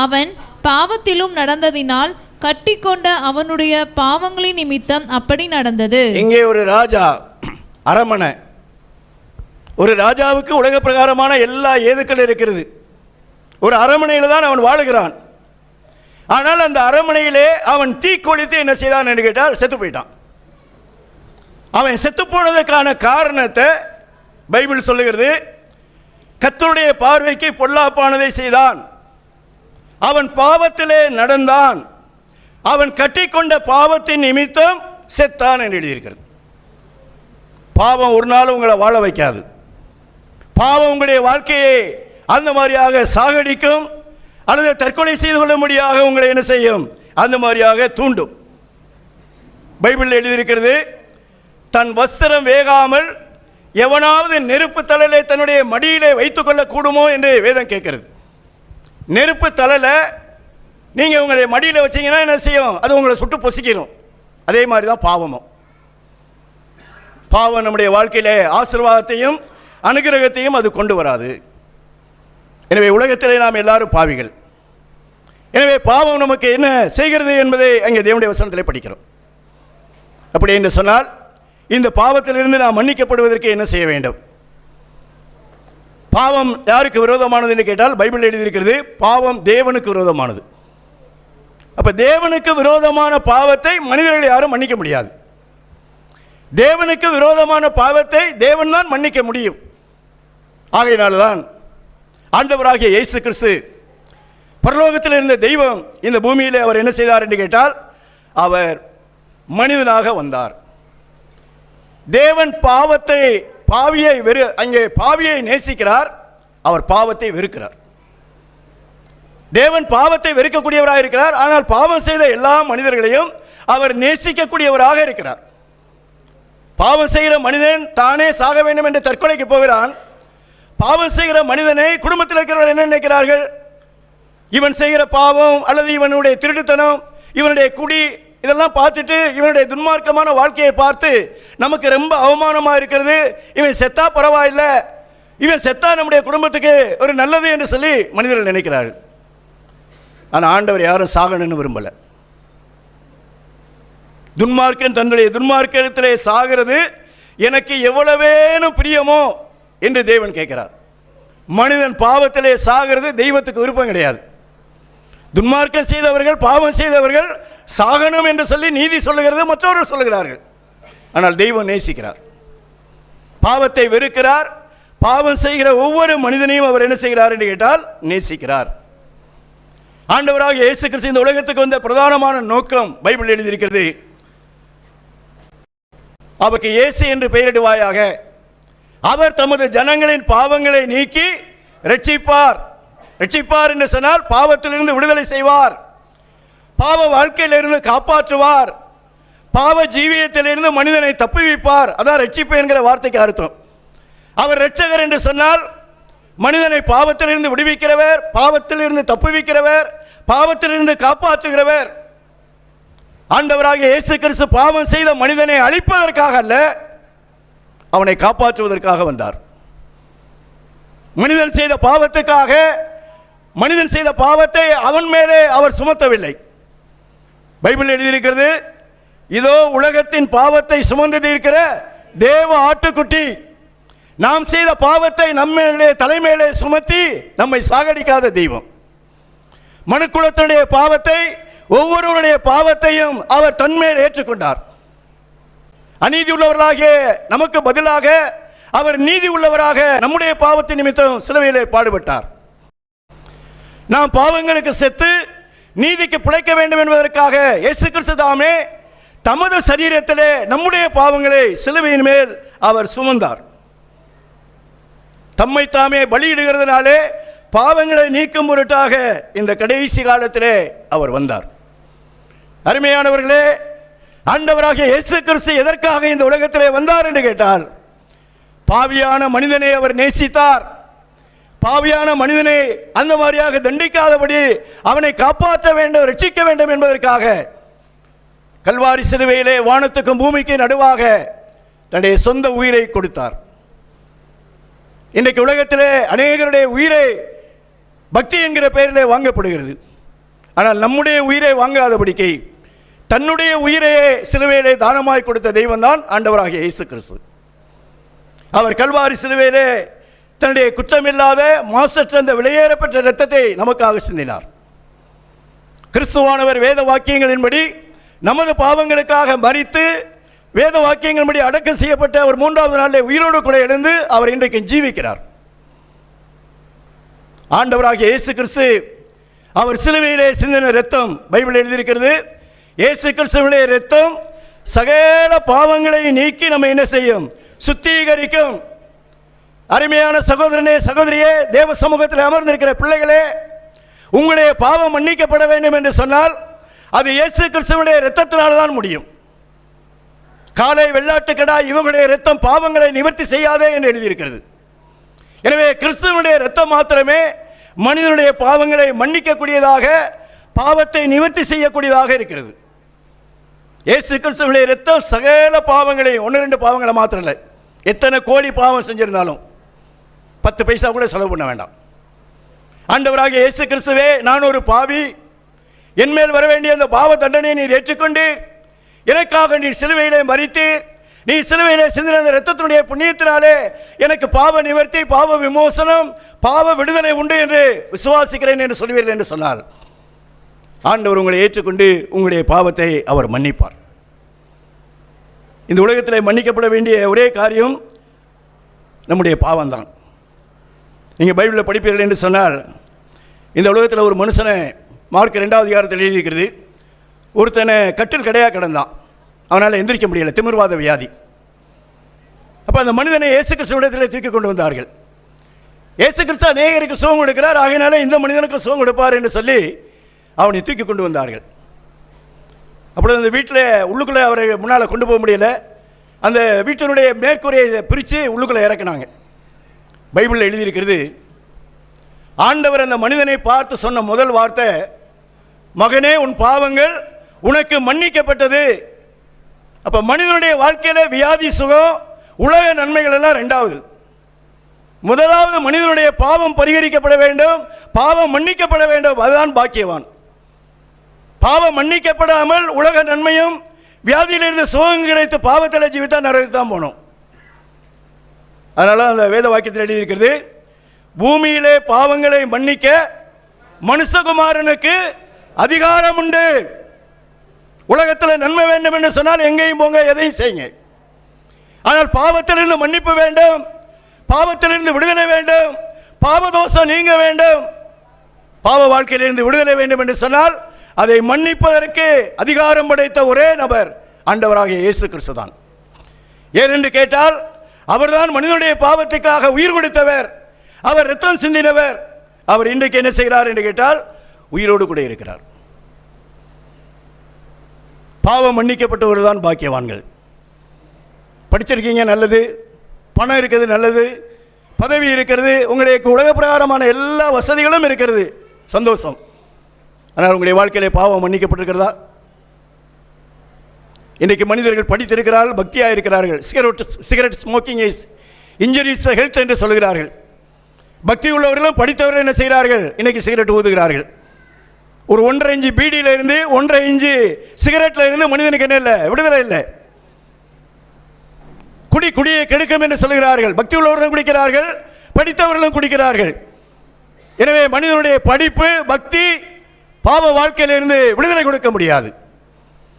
அவன் பாவத்திலும் நடந்ததினால் கட்டிக்கொண்ட அவனுடைய பாவங்களின் நிமித்தம் அப்படி நடந்தது. இங்கே ஒரு ராஜா அரண்மனை, ஒரு ராஜாவுக்கு உலக பிரகாரமான எல்லா ஏதுக்கள் இருக்கிறது. ஒரு அரண்மனையில் தான் அவன் வாழுகிறான். ஆனால் அந்த அரண்மனையிலே அவன் தீக்கொளித்து என்ன செய்தான் என்று கேட்டால் செத்து போயிட்டான். அவன் செத்து போனதுக்கான காரணத்தை பைபிள் சொல்லுகிறது. கர்த்தருடைய பார்வைக்கு பொல்லாப்பானதை செய்தான், அவன் பாவத்திலே நடந்தான், அவன் கட்டிக்கொண்ட பாவத்தின் நிமித்தம் செத்தான் என்று எழுதியிருக்கிறது. பாவம் ஒரு நாள் உங்களை வாழ வைக்காது. பாவம் உங்களுடைய வாழ்க்கையை அந்த மாதிரியாக சாகடிக்கும் அல்லது தற்கொலை செய்து கொள்ளும்படியாக உங்களை என்ன செய்யும்? அந்த மாதிரியாக தூண்டும். பைபிளில் எழுதியிருக்கிறது, தன் வஸ்திரம் வேகாமல் எவனாவது நெருப்பு தழலை தன்னுடைய மடியிலே வைத்துக் கொள்ளக்கூடுமோ என்று வேதம் கேட்கிறது. நெருப்பு தழலை நீங்கள் உங்களுடைய மடியில் வச்சீங்கன்னா என்ன செய்யும்? அது உங்களை சுட்டு பொசிக்கணும். அதே மாதிரி தான் பாவமும். பாவம் நம்முடைய வாழ்க்கையிலே ஆசீர்வாதத்தையும் அனுகிரகத்தையும் அது கொண்டு வராது. எனவே உலகத்திலே நாம் எல்லாரும் பாவிகள். எனவே பாவம் நமக்கு என்ன செய்கிறது என்பதை அங்கே தேவனுடைய வசனத்திலே படிக்கிறோம். அப்படி என்று சொன்னால் இந்த பாவத்திலிருந்து நாம் மன்னிக்கப்படுவதற்கு என்ன செய்ய வேண்டும்? பாவம் யாருக்கு விரோதமானது என்று கேட்டால் பைபிள் எழுதியிருக்கிறது, பாவம் தேவனுக்கு விரோதமானது. அப்ப தேவனுக்கு விரோதமான பாவத்தை மனிதர்கள் யாரும் மன்னிக்க முடியாது. தேவனுக்கு விரோதமான பாவத்தை தேவன் தான் மன்னிக்க முடியும். ஆகையினால்தான் ஆண்டவராகிய இயேசு கிறிஸ்து பரலோகத்தில் இருந்த தெய்வம் இந்த பூமியிலே அவர் என்ன செய்தார் என்று கேட்டால் அவர் மனிதனாக வந்தார். தேவன் பாவியை நேசிக்கிறார், அவர் பாவத்தை வெறுக்கிறார். தேவன் பாவத்தை வெறுக்கக்கூடியவராக இருக்கிறார், ஆனால் பாவம் செய்த எல்லா மனிதர்களையும் அவர் நேசிக்கக்கூடியவராக இருக்கிறார். பாவம் செய்கிற மனிதன் தானே சாக வேண்டும் என்று தற்கொலைக்கு போகிறான். பாவம் செய்கிற மனிதனை குடும்பத்தில் இருக்கிறவர்கள் என்ன நினைக்கிறார்கள்? இவன் செய்கிற பாவம் அல்லது இவனுடைய திருட்டுத்தனம், இவனுடைய குடி, இதெல்லாம் பார்த்துட்டு இவனுடைய துன்மார்க்கமான வாழ்க்கையை பார்த்து நமக்கு ரொம்ப அவமானமாக இருக்கிறது. இவன் செத்தா பரவாயில்லை, இவன் செத்தா நம்முடைய குடும்பத்துக்கு ஒரு நல்லது என்று சொல்லி மனிதர்கள் நினைக்கிறார்கள். ஆனால் ஆண்டவர் யாரும் சாகணும்னு விரும்பலை. துன்மார்க்கன் தன்னுடைய துன்மார்க்கத்திலே சாகிறது எனக்கு எவ்வளவேனும் பிரியமோ என்று தேவன் கேட்கிறார். மனிதன் பாவத்திலே சாகிறது தெய்வத்துக்கு விருப்பம் கிடையாது. துன்மார்க்கம் செய்தவர்கள், பாவம் செய்தவர்கள் சாகணும் என்று சொல்லி நீதி சொல்லுகிறது மற்றவர்கள் சொல்லுகிறார்கள். ஆனால் தெய்வம் நேசிக்கிறார், பாவத்தை வெறுக்கிறார். பாவம் செய்கிற ஒவ்வொரு மனிதனையும் அவர் என்ன செய்கிறார் என்று கேட்டால் நேசிக்கிறார். ஆண்டவராக இயேசு கிறிஸ்து இந்த உலகத்துக்கு வந்த பிரதானமான நோக்கம் பைபிள் எழுதியிருக்கிறது. அவருக்கு இயேசு என்று பெயரிடுவாயாக. அவர் தமது ஜனங்களின் பாவங்களை நீக்கி ரட்சிப்பார். ரட்சிப்பார் என்று சொன்னால் பாவத்திலிருந்து விடுதலை செய்வார், பாவ வாழ்க்கையிலிருந்து காப்பாற்றுவார், பாவ ஜீவியத்திலிருந்து மனிதனை தப்புவிப்பார். அதான் ரட்சிப்பு என்கிற வார்த்தைக்கு அர்த்தம். அவர் இரட்சகர் என்று சொன்னால் மனிதனை பாவத்திலிருந்து விடுவிக்கிறவர், பாவத்திலிருந்து தப்புவிக்கிறவர், பாவத்திலிருந்து காப்பாற்றுகிறவர். ஆண்டவராகிய இயேசு கிறிஸ்து பாவம் செய்த மனிதனை அழிப்பதற்காக அல்ல, அவனை காப்பாற்றுவதற்காக வந்தார். மனிதன் செய்த பாவத்துக்காக, மனிதன் செய்த பாவத்தை அவன் மேலே அவர் சுமத்தவில்லை. பைபிள் எழுதியிருக்கிறது, இதோ உலகத்தின் பாவத்தை சுமந்து இருக்கிற தேவ ஆட்டுக்குட்டி நாம் செய்த பாவத்தை நம்மளே தலைமையிலே சுமத்தி நம்மை சாகடிக்காத தெய்வம். மனுக்குலத்தினுடைய பாவத்தை, ஒவ்வொருவருடைய பாவத்தையும் அவர் தன்மேல் ஏற்றுக்கொண்டார். அநீதி உள்ளவர்களாகிய நமக்கு பதிலாக அவர் நீதி உள்ளவராக நம்முடைய பாவத்தின் நிமித்தம் சிலுவையிலே பாடுபட்டார். நாம் பாவங்களுக்கு செத்து நீதிக்கு பிழைக்க வேண்டும் என்பதற்காக இயேசு கிறிஸ்து தாமே தமது சரீரத்திலே நம்முடைய பாவங்களை சிலுவையின் மேல் அவர் சுமந்தார். தம்மை தாமே பலியிடுகிறதுனாலே பாவங்களை நீக்கும் பொருட்டாக இந்த கடைசி காலத்திலே அவர் வந்தார். அருமையானவர்களே, ஆண்டவராகிய இயேசு கிறிஸ்து எதற்காக இந்த உலகத்திலே வந்தார் என்று கேட்டால், பாவியான மனிதனை அவர் நேசித்தார். பாவியான மனிதனை அந்த மாதிரியாக தண்டிக்காதபடி அவனை காப்பாற்ற வேண்டும், ரட்சிக்க வேண்டும் என்பதற்காக கல்வாரி சிலுவையிலே வானத்துக்கும் பூமிக்கு நடுவாக தன்னுடைய சொந்த உயிரை கொடுத்தார். இன்றைக்கு உலகத்திலே அநேகருடைய உயிரை பக்தி என்கிற பெயரிலே வாங்கப்படுகிறது. ஆனால் நம்முடைய உயிரை வாங்காதபடிக்கு தன்னுடைய உயிரையே சிலுவையிலே தானமாய் கொடுத்த தெய்வம் தான் ஆண்டவராகிய இயேசு கிறிஸ்து. அவர் கல்வாரி சிலுவையிலே தன்னுடைய குற்றமில்லாத மாசற்ற அந்த விலையேறப்பட்ட இரத்தத்தை நமக்காக சிந்தினார். கிறிஸ்துவானவர் வேத வாக்கியங்களின்படி நமது பாவங்களுக்காக மரித்து வேத வாக்கியங்களின்படி அடக்கம் செய்யப்பட்ட அவர் 3வது நாளிலே உயிரோடு கூட எழுந்து அவர் இன்றைக்கு ஜீவிக்கிறார். ஆண்டவராகிய இயேசு கிறிஸ்து அவர் சிலுவையிலே சிந்தின இரத்தம் பைபிள் எழுதியிருக்கிறது. இயேசு கிறிஸ்துவினுடைய இரத்தம் சகல பாவங்களை நீக்கி நம்ம என்ன செய்யும்? சுத்திகரிக்கும். அருமையான சகோதரனே, சகோதரியே, தேவ சமூகத்தில் அமர்ந்திருக்கிற பிள்ளைகளே, உங்களுடைய பாவம் மன்னிக்கப்பட வேண்டும் என்று சொன்னால் அது இயேசு கிறிஸ்துவினுடைய இரத்தத்தினால் தான் முடியும். காளை வெள்ளாட்டு கடா இவங்களுடைய இரத்தம் பாவங்களை நிவர்த்தி செய்யாதே என்று எழுதியிருக்கிறது. எனவே கிறிஸ்துவனுடைய இரத்தம் மாத்திரமே மனிதனுடைய பாவங்களை மன்னிக்கக்கூடியதாக, பாவத்தை நிவர்த்தி செய்யக்கூடியதாக இருக்கிறது. இயேசு கிறிஸ்துவினுடைய இரத்தம் சகல பாவங்களை, 1-2 பாவங்களை மாத்திரம் இல்லை, எத்தனை கோடி பாவம் செஞ்சிருந்தாலும் 10 பைசா கூட செலவு பண்ண வேண்டாம். ஆண்டவராகிய இயேசு கிறிஸ்துவே, நான் ஒரு பாவி, என்மேல் வர வேண்டிய அந்த பாவ தண்டனையை நீர் ஏற்றுக்கொண்டீர், எனக்காக நீர் சிலுவையிலே மரித்தீர், நீ சிலுவையிலே சிந்தின அந்த இரத்தத்தினுடைய புண்ணியத்தினாலே எனக்கு பாவ நிவர்த்தி, பாவ விமோசனம், பாவ விடுதலை உண்டு என்று விசுவாசிக்கிறேன் என்று சொல்வீர்கள் என்று சொன்னால் ஆண்டவர் உங்களை ஏற்றுக்கொண்டு உங்களுடைய பாவத்தை அவர் மன்னிப்பார். இந்த உலகத்தில் மன்னிக்கப்பட வேண்டிய ஒரே காரியம் நம்முடைய பாவம்தான். நீங்கள் பைபிளில் படிப்பீர்கள் என்று சொன்னால், இந்த உலகத்தில் ஒரு மனுஷனை மார்க் 2வது அதிகாரத்தில் எழுதியிருக்கிறது. ஒருத்தனை கட்டில் கடையாக கிடந்தான், அவனால் எந்திரிக்க முடியலை, திமிர்வாத வியாதி. அப்போ அந்த மனிதனை இயேசு கிறிஸ்துவிடத்தில் தூக்கி கொண்டு வந்தார்கள். இயேசு கிறிஸ்து அநேகருக்கு சுகம் கொடுக்கிறார், ஆகையினால இந்த மனிதனுக்கு சுகம் கொடுப்பார் என்று சொல்லி அவனை தூக்கி கொண்டு வந்தார்கள். அப்பொழுது அந்த வீட்டில் உள்ளுக்குள்ளே அவரை முன்னால் கொண்டு போக முடியல, அந்த வீட்டினுடைய மேற்கூரையை பிரித்து உள்ளுக்குள்ளே இறக்குனாங்க. பைபிளில் எழுதியிருக்கிறது, ஆண்டவர் அந்த மனிதனை பார்த்து சொன்ன முதல் வார்த்தை, மகனே, உன் பாவங்கள் உனக்கு மன்னிக்கப்பட்டது. அப்ப மனிதனுடைய வாழ்க்கையில வியாதி, சுகம், உலக நன்மைகள் எல்லாம் இரண்டாவது. முதலாவது மனிதனுடைய பாவம் பரிகரிக்கப்பட வேண்டும், பாவம் மன்னிக்கப்பட வேண்டும், அதுதான் பாக்கியவான். பாவம் மன்னிக்கப்படாமல் உலக நன்மையும் வியாதியிலிருந்து சுகம் கிடைத்து பாவத்தில் ஜீவித்தா நரகத்துக்கு தான் போனோம். அதனால அந்த வேத வாக்கியத்தில் எழுதியிருக்கிறது, பூமியிலே பாவங்களை மன்னிக்க மனுஷகுமாரனுக்கு அதிகாரம் உண்டு. உலகத்தில் நன்மை வேண்டும் என்று சொன்னால் எங்கேயும் போங்க, எதையும் செய்யுங்க. ஆனால் பாவத்திலிருந்து மன்னிப்பு வேண்டும், பாவத்திலிருந்து விடுதலை வேண்டும், பாவதோஷம் நீங்க வேண்டும், பாவ வாழ்க்கையிலிருந்து விடுதலை வேண்டும் என்று சொன்னால் அதை மன்னிப்பதற்கு அதிகாரம் படைத்த ஒரே நபர் ஆண்டவராகிய இயேசு கிறிஸ்து தான். ஏனென்று கேட்டால் அவர்தான் மனிதனுடைய பாவத்துக்காக உயிர் கொடுத்தவர், அவர் இரத்தம் சிந்தினவர். அவர் இன்றைக்கு என்ன செய்கிறார் என்று கேட்டால் உயிரோடு கூட இருக்கிறார். பாவம் மன்னிக்கப்பட்டவர் தான் பாக்கியவான்கள். படிச்சிருக்கீங்க, நல்லது. பணம் இருக்கிறது, நல்லது. பதவி இருக்கிறது, உங்களுக்கு உலக பிரகாரமான எல்லா வசதிகளும் இருக்கிறது, சந்தோஷம். ஆனால் உங்களுடைய வாழ்க்கையிலே பாவம் மன்னிக்கப்பட்டிருக்கிறதா? இன்றைக்கு மனிதர்கள் படித்திருக்கிறார்கள், பக்தியாக இருக்கிறார்கள். Cigarette smoking is injuries the health என்று சொல்கிறார்கள். பக்தி உள்ளவர்களும் படித்தவர்கள் என்ன செய்கிறார்கள்? இன்னைக்கு சிகரெட் ஊதுகிறார்கள். ஒரு 1.5 இன்ச்சு பீடியில இருந்து 1.5 இன்ச்சு சிகரெட்ல இருந்து மனிதனுக்கு என்ன இல்லை? விடுதலை இல்லை. குடியை கெடுக்கும் என்று சொல்கிறார்கள். பக்தி உள்ளவர்களும் குடிக்கிறார்கள், படித்தவர்களும் குடிக்கிறார்கள். எனவே மனிதனுடைய படிப்பு, பக்தி பாவ வாழ்க்கையிலிருந்து விடுதலை கொடுக்க முடியாது.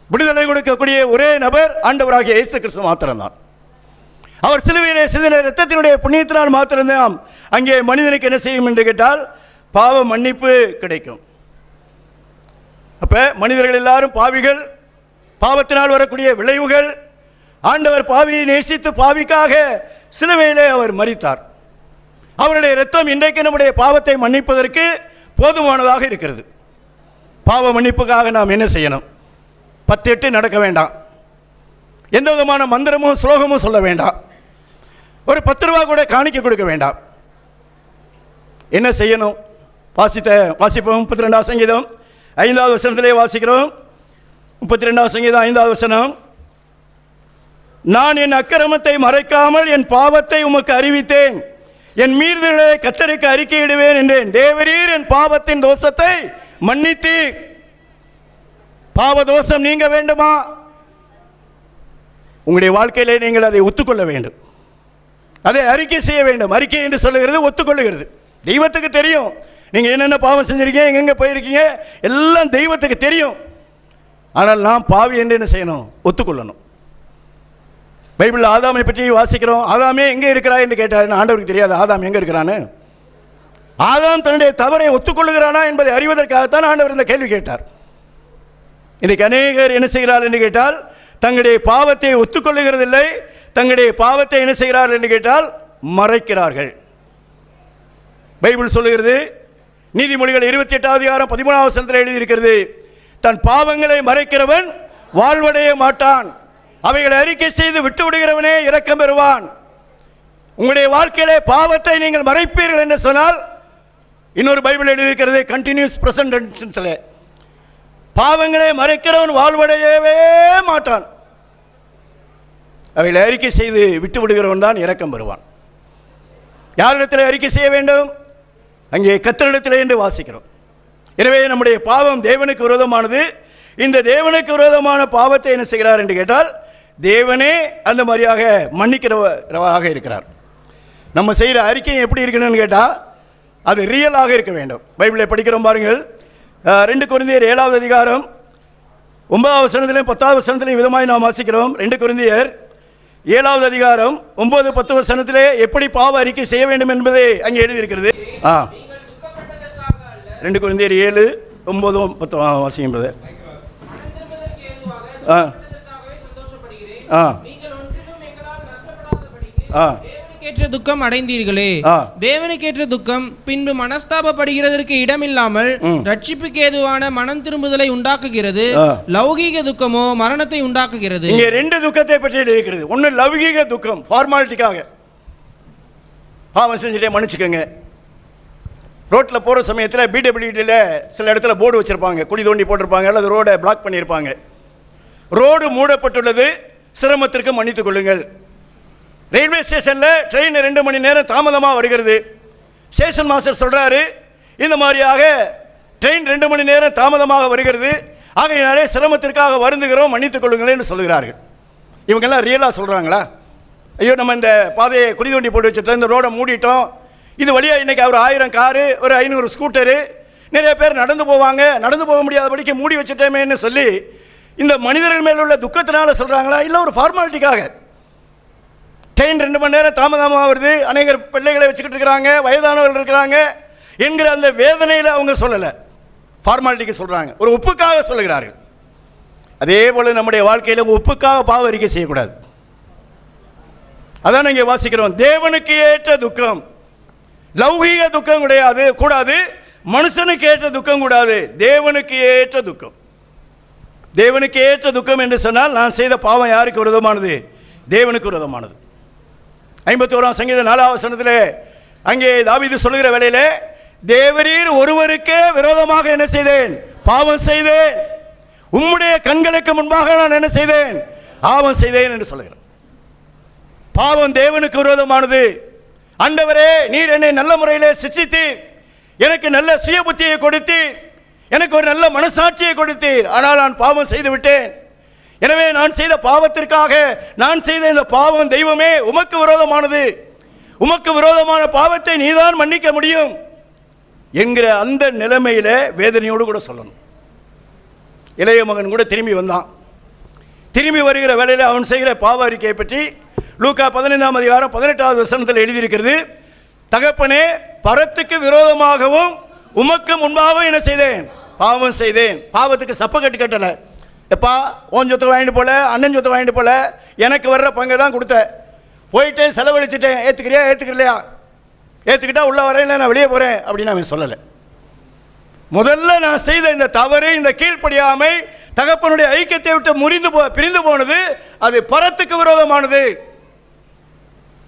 விடுதலை கொடுக்கக்கூடிய ஒரே நபர் ஆண்டவராகிய இயேசு கிறிஸ்து மாத்திரம்தான். அவர் சிலுவையிலே சிந்தின இரத்தத்தினுடைய புண்ணியத்தினால் மாத்திரம்தான் அங்கே மனிதனுக்கு என்ன செய்யும் என்று கேட்டால் பாவ மன்னிப்பு கிடைக்கும். அப்ப மனிதர்கள் எல்லாரும் பாவிகள், பாவத்தினால் வரக்கூடிய விளைவுகள். ஆண்டவர் பாவியை நேசித்து பாவிக்காக சிலுவையிலே அவர் மரித்தார். அவருடைய இரத்தம் இன்றைக்கு நம்முடைய பாவத்தை மன்னிப்பதற்கு போதுமானதாக இருக்கிறது. பாவ மன்னிப்புக்காக நாம் என்ன செய்யணும்? 10 நடக்க வேண்டாம், எந்த விதமான மந்திரமும் ஸ்லோகமும் சொல்ல வேண்டாம், ஒரு 10 ரூபா கூட காணிக்க கொடுக்க வேண்டாம். என்ன செய்யணும்? வாசிப்போம். 32ஆம் சங்கீதம் 5வது வசனத்திலே வாசிக்கிறோம். 32ஆம் சங்கீதம் 5வது வசனம், நான் என் அக்கிரமத்தை மறைக்காமல் என் பாவத்தை உமக்கு அறிவித்தேன், என் மீறுதலை கர்த்தருக்கு அறிக்கையிடுவேன் என்றேன். தேவரீர் என் பாவத்தின் தோஷத்தை மன்னித்து. பாவ தோஷம் நீங்க வேண்டுமா? உங்களுடைய வாழ்க்கையிலே நீங்கள் அதை ஒத்துக்கொள்ள வேண்டும், அதை அறிக்கை செய்ய வேண்டும். அறிக்கை என்று சொல்லுகிறது ஒத்துக்கொள்ளுகிறது. தெய்வத்துக்கு தெரியும் நீங்க என்னென்ன பாவம் செஞ்சிருக்கீங்க, எங்கெங்க போயிருக்கீங்க, எல்லாம் தெய்வத்துக்கு தெரியும். ஆனால் நாம் பாவி என்று என்ன செய்யணும்? ஒத்துக்கொள்ளணும். பைபிள் ஆதாமை பற்றி வாசிக்கிறோம். ஆதாமே எங்கே இருக்கிறாய் என்று கேட்டார். ஆண்டவருக்கு தெரியாது ஆதாம் எங்க இருக்கிறான்னு. ஆதாம் தன்னுடைய தவறை ஒத்துக்கொள்ளுகிறானா என்பதை அறிவதற்காகத்தான் ஆண்டவர் இந்த கேள்வி கேட்டார். இன்றைக்கு அநேகர் என்ன செய்கிறார்கள் என்று கேட்டால் தங்களுடைய பாவத்தை ஒத்துக்கொள்ளுகிறதில்லை, தங்களுடைய பாவத்தை என்ன செய்கிறார்கள் என்று கேட்டால் மறைக்கிறார்கள். பைபிள் சொல்லுகிறது, நீதிமொழிகள் 28வது அதிகாரம் 13வது வசனத்தில் எழுதியிருக்கிறது, தன் பாவங்களை மறைக்கிறவன் வாழ்வடைய மாட்டான், அவைகளை அறிக்கை செய்து விட்டு விடுகிறவனே இரக்கம் பெறுவான். உங்களுடைய வாழ்க்கையிலே பாவத்தை நீங்கள் மறைப்பீர்கள் என்று சொன்னால், இன்னொரு பைபிள் எழுதியிருக்கிறது கண்டினியூஸ் பிரசன்ட் டென்ஸ்ல, பாவங்களை மறைக்கிறவன் வாழ்வடையவே மாட்டான், அவைகளை அறிக்கை செய்து விட்டு விடுகிறவன் தான் இரக்கம் பெறுவான். யாரிடத்தில் அறிக்கை செய்ய வேண்டும்? அங்கே கர்த்தரிடத்திலே என்று வாசிக்கிறோம். எனவே நம்முடைய பாவம் தேவனுக்கு விரோதமானது. இந்த தேவனுக்கு விரோதமான பாவத்தை என்ன செய்கிறார் என்று கேட்டால் தேவனே அந்த மாதிரியாக மன்னிக்கிறவராக இருக்கிறார். நம்ம செய்கிற அறிக்கை எப்படி இருக்கணும்னு கேட்டால் அது ரியலாக இருக்க வேண்டும். பைபிளை படிக்கிறோம் பாருங்கள். 2 கொரிந்தியர் 7வது அதிகாரம் 9வது வசனத்திலையும் 10வது வசனத்திலையும் விதமாய் நாம் வாசிக்கிறோம். 2 கொரிந்தியர் 7வது அதிகாரம் 9, 10 வசனத்திலே எப்படி பாவ அறிக்கை செய்ய வேண்டும் என்பதை அங்கே எழுதியிருக்கிறது. 2 கொரிந்தியர் 7, 9, 10 வாசிக்கின்றது. தேவனுக்கேற்ற துக்கம் அடைந்தீர்களே, தேவனுக்கேற்ற துக்கம் பின்பு மனஸ்தாபப்படுகிறதற்கு இடமில்லாமல் ரட்சிப்புக்கு ஏதுவான மனம் திரும்புதலை உண்டாக்குகிறது. லௌகீக துக்கமோ மரணத்தை உண்டாக்குகிறது. இங்கே 2 துக்கத்தை பற்றி எழுதியிருக்கிறது. ஒன்று லௌகீக துக்கம், ஃபார்மாலிட்டிக்காக பாவம் செஞ்சுட்டே மன்னிச்சுக்கோங்க. ரோட்டில் போகிற சமயத்தில் பிடபிள்யூடியில் சில இடத்துல போர்டு வச்சுருப்பாங்க, குழி தோண்டி போட்டிருப்பாங்க, அல்லது ரோடை பிளாக் பண்ணியிருப்பாங்க. ரோடு மூடப்பட்டுள்ளது, சிரமத்திற்கு மன்னித்துக் கொள்ளுங்கள். ரயில்வே ஸ்டேஷனில் ட்ரெயின் 2 மணி நேரம் தாமதமாக வருகிறது. ஸ்டேஷன் மாஸ்டர் சொல்கிறாரு, இந்த மாதிரியாக ட்ரெயின் 2 மணி நேரம் தாமதமாக வருகிறது, ஆகையினாலே சிரமத்திற்காக வருந்துகிறோம், மன்னித்துக் கொள்ளுங்களேன்னு சொல்லுகிறார்கள். இவங்கெல்லாம் ரியலாக சொல்கிறாங்களா? ஐயோ, நம்ம இந்த பாதையை குடி தோண்டி போட்டு வச்சுட்டோம், இந்த ரோடை மூடிட்டோம், இது வழியாக இன்றைக்கி ஒரு 1000 காரு, ஒரு 500 ஸ்கூட்டரு, நிறைய பேர் நடந்து போவாங்க, நடந்து போக முடியாதபடிக்கு மூடி வச்சுட்டேமேன்னு சொல்லி இந்த மனிதர்கள் மேல் உள்ள துக்கத்தினால சொல்கிறாங்களா? இல்லை ஒரு ஃபார்மாலிட்டிக்காக? ட்ரெயின் 2 மணி நேரம் தாமதமாக வருது, அநேகர் பிள்ளைகளை வச்சுக்கிட்டு இருக்கிறாங்க, வயதானவர்கள் இருக்கிறாங்க என்கிற அந்த வேதனையில் அவங்க சொல்லலை, ஃபார்மாலிட்டிக்கு சொல்கிறாங்க, ஒரு ஒப்புக்காக சொல்லுகிறார்கள். அதே போல் நம்முடைய வாழ்க்கையில் ஒப்புக்காக பாவ அறிக்கை செய்யக்கூடாது. அதான் இங்கே வாசிக்கிறோம், தேவனுக்கு ஏற்ற துக்கம், லௌகீக துக்கம் கிடையாது கூடாது, மனுஷனுக்கு ஏற்ற துக்கம் கூடாது, தேவனுக்கு ஏற்ற துக்கம். தேவனுக்கு ஏற்ற துக்கம் என்று சொன்னால் நான் செய்த பாவம் யாருக்கு விரோதமானது? தேவனுக்கு விரோதமானது. 51ஆம் சங்கீதம் 4ஆம் வசனத்திலே அங்கே தாவீது சொல்லுகிற வேளையிலே, தேவரீர் ஒருவருக்கே விரோதமாக என்ன செய்தேன்? பாவம் செய்தேன், உம்முடைய கண்களுக்கு முன்பாக நான் என்ன செய்தேன்? பாவம் செய்தேன் என்று சொல்லுகிறேன். பாவம் தேவனுக்கு விரோதமானது. ஆண்டவரே, நீர் என்னை நல்ல முறையிலே சிருஷ்டித்தீர், எனக்கு நல்ல சுய புத்தியை கொடுத்தீர், எனக்கு ஒரு நல்ல மனசாட்சியை கொடுத்தீர், ஆனால் நான் பாவம் செய்து விட்டேன். எனவே நான் செய்த பாவத்திற்காக நான் செய்த இந்த பாவம் தெய்வமே உமக்கு விரோதமானது, உமக்கு விரோதமான பாவத்தை நீதான் மன்னிக்க முடியும் என்கிற அந்த நிலைமையில வேதனையோடு கூட சொல்லணும். இளைய மகன் கூட திரும்பி வந்தான். திரும்பி வருகிற வேளையில் அவன் செய்கிற பாவ அறிக்கையை பற்றி லூக்கா 15ஆம் அதிகாரம் 18வது வசனத்தில் எழுதியிருக்கிறது, தகப்பனே, பரத்துக்கு விரோதமாகவும் உமக்கு முன்பாகவும் என்ன செய்தேன்? பாவம் செய்தேன். பாவத்துக்கு சப்ப கட்டு கட்டலை. எப்பா, ஓன் சொத்தை வாங்கிட்டு போல, அண்ணன் சொத்தை வாங்கிட்டு போல, எனக்கு வர்ற பங்கை தான் கொடுத்த, போயிட்டு செலவழிச்சிட்டேன், ஏற்றுக்கிறியா ஏற்றுக்கலையா? ஏற்றுக்கிட்டா உள்ள வரேன், இல்லை நான் வெளியே போகிறேன் அப்படின்னு அவன் சொல்லலை. முதல்ல நான் செய்த இந்த தவறு, இந்த கீழ்ப்படியாமை, தகப்பனுடைய ஐக்கியத்தை விட்டு பிரிந்து போனது, அது பரத்துக்கு விரோதமானது,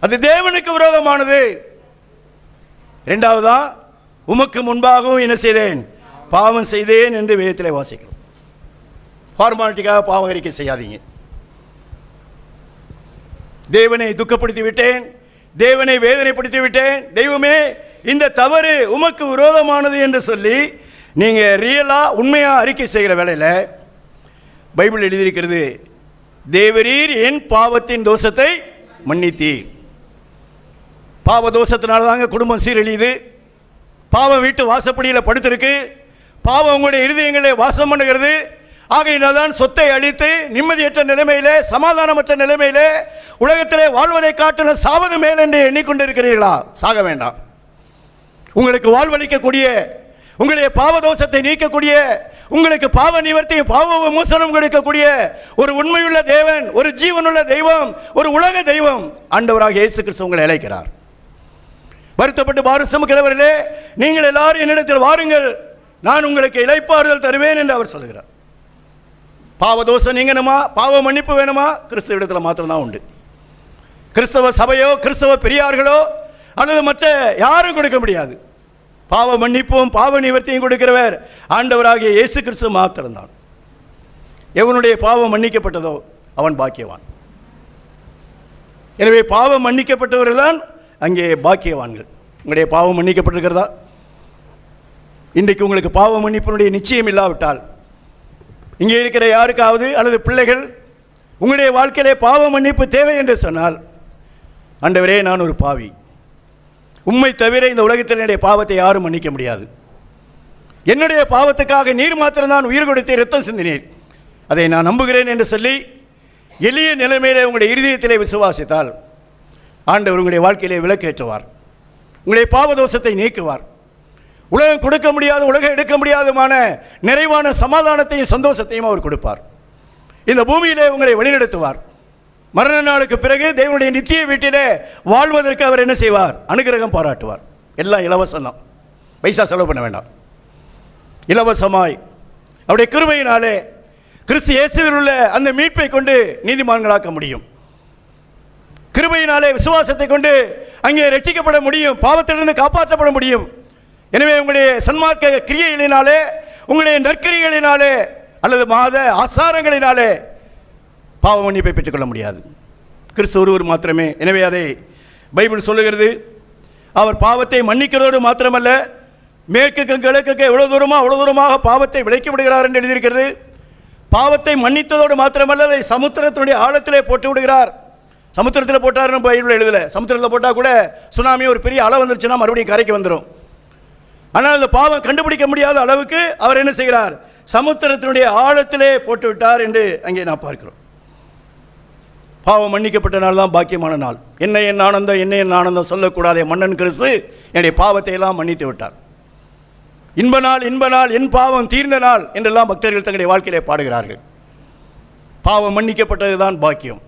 அது தேவனுக்கு விரோதமானது. இரண்டாவதா, உமக்கு முன்பாகவும் என்ன செய்தேன்? பாவம் செய்தேன் என்று வேதத்திலே வாசிக்கிறோம். ஃபார்மாலிட்டிக்காக பாவ அறிக்கை செய்யாதீங்க. தேவனை துக்கப்படுத்தி விட்டேன், தேவனை வேதனைப்படுத்தி விட்டேன், தெய்வமே இந்த தவறு உமக்கு விரோதமானது என்று சொல்லி நீங்கள் ரியலாக உண்மையாக அறிக்கை செய்கிற வேளையில் பைபிள் எழுதியிருக்கிறது, தேவரீர் என் பாவத்தின் தோஷத்தை மன்னித்தீர். பாவ தோஷத்தினால தாங்க குடும்பம் சீரழியுது, பாவம் வீட்டு வாசப்படியில் படுத்திருக்கு, பாவம் உங்களுடைய இருதயங்களை வாசம் பண்ணுகிறது. ஆகையினால் தான் சொத்தை அழித்து நிம்மதியற்ற நிலைமையிலே, சமாதானமற்ற நிலைமையிலே உலகத்திலே வாழ்வதை காட்டின சாவது மேல் என்று எண்ணிக்கொண்டிருக்கிறீர்களா? சாக வேண்டாம். உங்களுக்கு வாழ்வளிக்கக்கூடிய, உங்களுடைய பாவ தோஷத்தை நீக்கக்கூடிய, உங்களுக்கு பாவ நிவர்த்தி, பாவ விமோசனம் கொடுக்கக்கூடிய ஒரு உண்மையுள்ள தேவன், ஒரு ஜீவனுள்ள தெய்வம், ஒரு உலக தெய்வம் ஆண்டவராக இயேசு கிறிஸ்து உங்களை அழைக்கிறார். வருத்தப்பட்டு பாரம் சுமக்கிறவர்களே, நீங்கள் எல்லாரும் என்னிடத்தில் வாருங்கள், நான் உங்களுக்கு இளைப்பாறுதல் தருவேன் என்று அவர் சொல்கிறார். பாவ தோஷம் நீங்கணுமா, பாவ மன்னிப்பு வேணுமா? கிறிஸ்தவ இடத்துல மாத்திரம்தான் உண்டு. கிறிஸ்தவ சபையோ, கிறிஸ்தவ பெரியார்களோ அல்லது மற்ற யாரும் கொடுக்க முடியாது. பாவ மன்னிப்பும் பாவ நிவர்த்தியும் கொடுக்கிறவர் ஆண்டவராகிய இயேசு கிறிஸ்து மாத்திரம்தான். எவனுடைய பாவம் மன்னிக்கப்பட்டதோ அவன் பாக்கியவான். எனவே பாவம் மன்னிக்கப்பட்டவர்கள் தான் அங்கே பாக்கியவான்கள். உங்களுடைய பாவம் மன்னிக்கப்பட்டிருக்கிறதா? இன்றைக்கு உங்களுக்கு பாவ மன்னிப்பினுடைய நிச்சயம் இல்லாவிட்டால், இங்கே இருக்கிற யாருக்காவது அல்லது பிள்ளைகள் உங்களுடைய வாழ்க்கையிலே பாவ மன்னிப்பு தேவை என்று சொன்னால், ஆண்டவரே நான் ஒரு பாவி, உம்மை தவிர இந்த உலகத்தில் என்னுடைய பாவத்தை யாரும் மன்னிக்க முடியாது, என்னுடைய பாவத்துக்காக நீர் மாத்திரம்தான் உயிர் கொடுத்து இரத்தம் சிந்தினீர், அதை நான் நம்புகிறேன் என்று சொல்லி எளிய நிலைமையிலே உங்களுடைய இருதயத்திலே விசுவாசித்தால் ஆண்டவர் உங்களுடைய வாழ்க்கையிலே விளக்கேற்றுவார், உங்களுடைய பாவதோஷத்தை நீக்குவார். உலகம் கொடுக்க முடியாத, உலகம் எடுக்க முடியாதமான நிறைவான சமாதானத்தையும் சந்தோஷத்தையும் அவர் கொடுப்பார். இந்த பூமியிலே உங்களை வழிநடத்துவார். மரண நாளுக்கு பிறகு தேவனுடைய நித்திய வீட்டிலே வாழ்வதற்கு அவர் என்ன செய்வார்? அனுகிரகம் பாராட்டுவார். எல்லாம் இலவசம்தான், பைசா செலவு பண்ண வேண்டாம். இலவசமாய் அவருடைய கிருபையினாலே கிறிஸ்து இயேசுவில் உள்ள அந்த மீட்பை கொண்டு நீதிமான்களாக்க முடியும். கிருபையினாலே விசுவாசத்தை கொண்டு அங்கே ரட்சிக்கப்பட முடியும், பாவத்திலிருந்து காப்பாற்றப்பட முடியும். எனவே உங்களுடைய சன்மார்க்க கிரியைகளினாலே, உங்களுடைய நற்கிரிகளினாலே அல்லது மாத ஆசாரங்களினாலே பாவ மன்னிப்பை பெற்றுக்கொள்ள முடியாது. கிறிஸ்து ஒருவர் மாத்திரமே. எனவே அதை பைபிள் சொல்லுகிறது. அவர் பாவத்தை மன்னிக்கிறதோடு மாத்திரமல்ல, மேற்குக்கும் கிழக்குக்கு எவ்வளோ தூரமாக பாவத்தை விலக்கி விடுகிறார் என்று எழுதியிருக்கிறது. பாவத்தை மன்னித்ததோடு மாத்திரமல்ல, அதை சமுத்திரத்தினுடைய ஆழத்திலே போட்டு விடுகிறார். சமுத்திரத்தில் போட்டார்னு பைபிள் எழுதலை. சமுத்திரத்தில் போட்டால் கூட சுனாமி ஒரு பெரிய அலை வந்துருச்சுன்னா மறுபடியும் கரைக்கு வந்துடும். ஆனால் அந்த பாவம் கண்டுபிடிக்க முடியாத அளவுக்கு அவர் என்ன செய்கிறார்? சமுத்திரத்தினுடைய ஆழத்திலே போட்டு விட்டார் என்று அங்கே நான் பார்க்கிறோம். பாவம் மன்னிக்கப்பட்ட நாள் தான் பாக்கியமான நாள். என்ன என் ஆனந்தம், என்ன என் ஆனந்தம் சொல்லக்கூடாதே மன்னன் கிறிஸ்து என்னுடைய பாவத்தை எல்லாம் மன்னித்து விட்டார். இன்ப நாள், இன்ப நாள், என் பாவம் தீர்ந்த நாள் என்றெல்லாம் பக்தர்கள் தங்களுடைய வாழ்க்கையிலே பாடுகிறார்கள். பாவம் மன்னிக்கப்பட்டது தான் பாக்கியம்.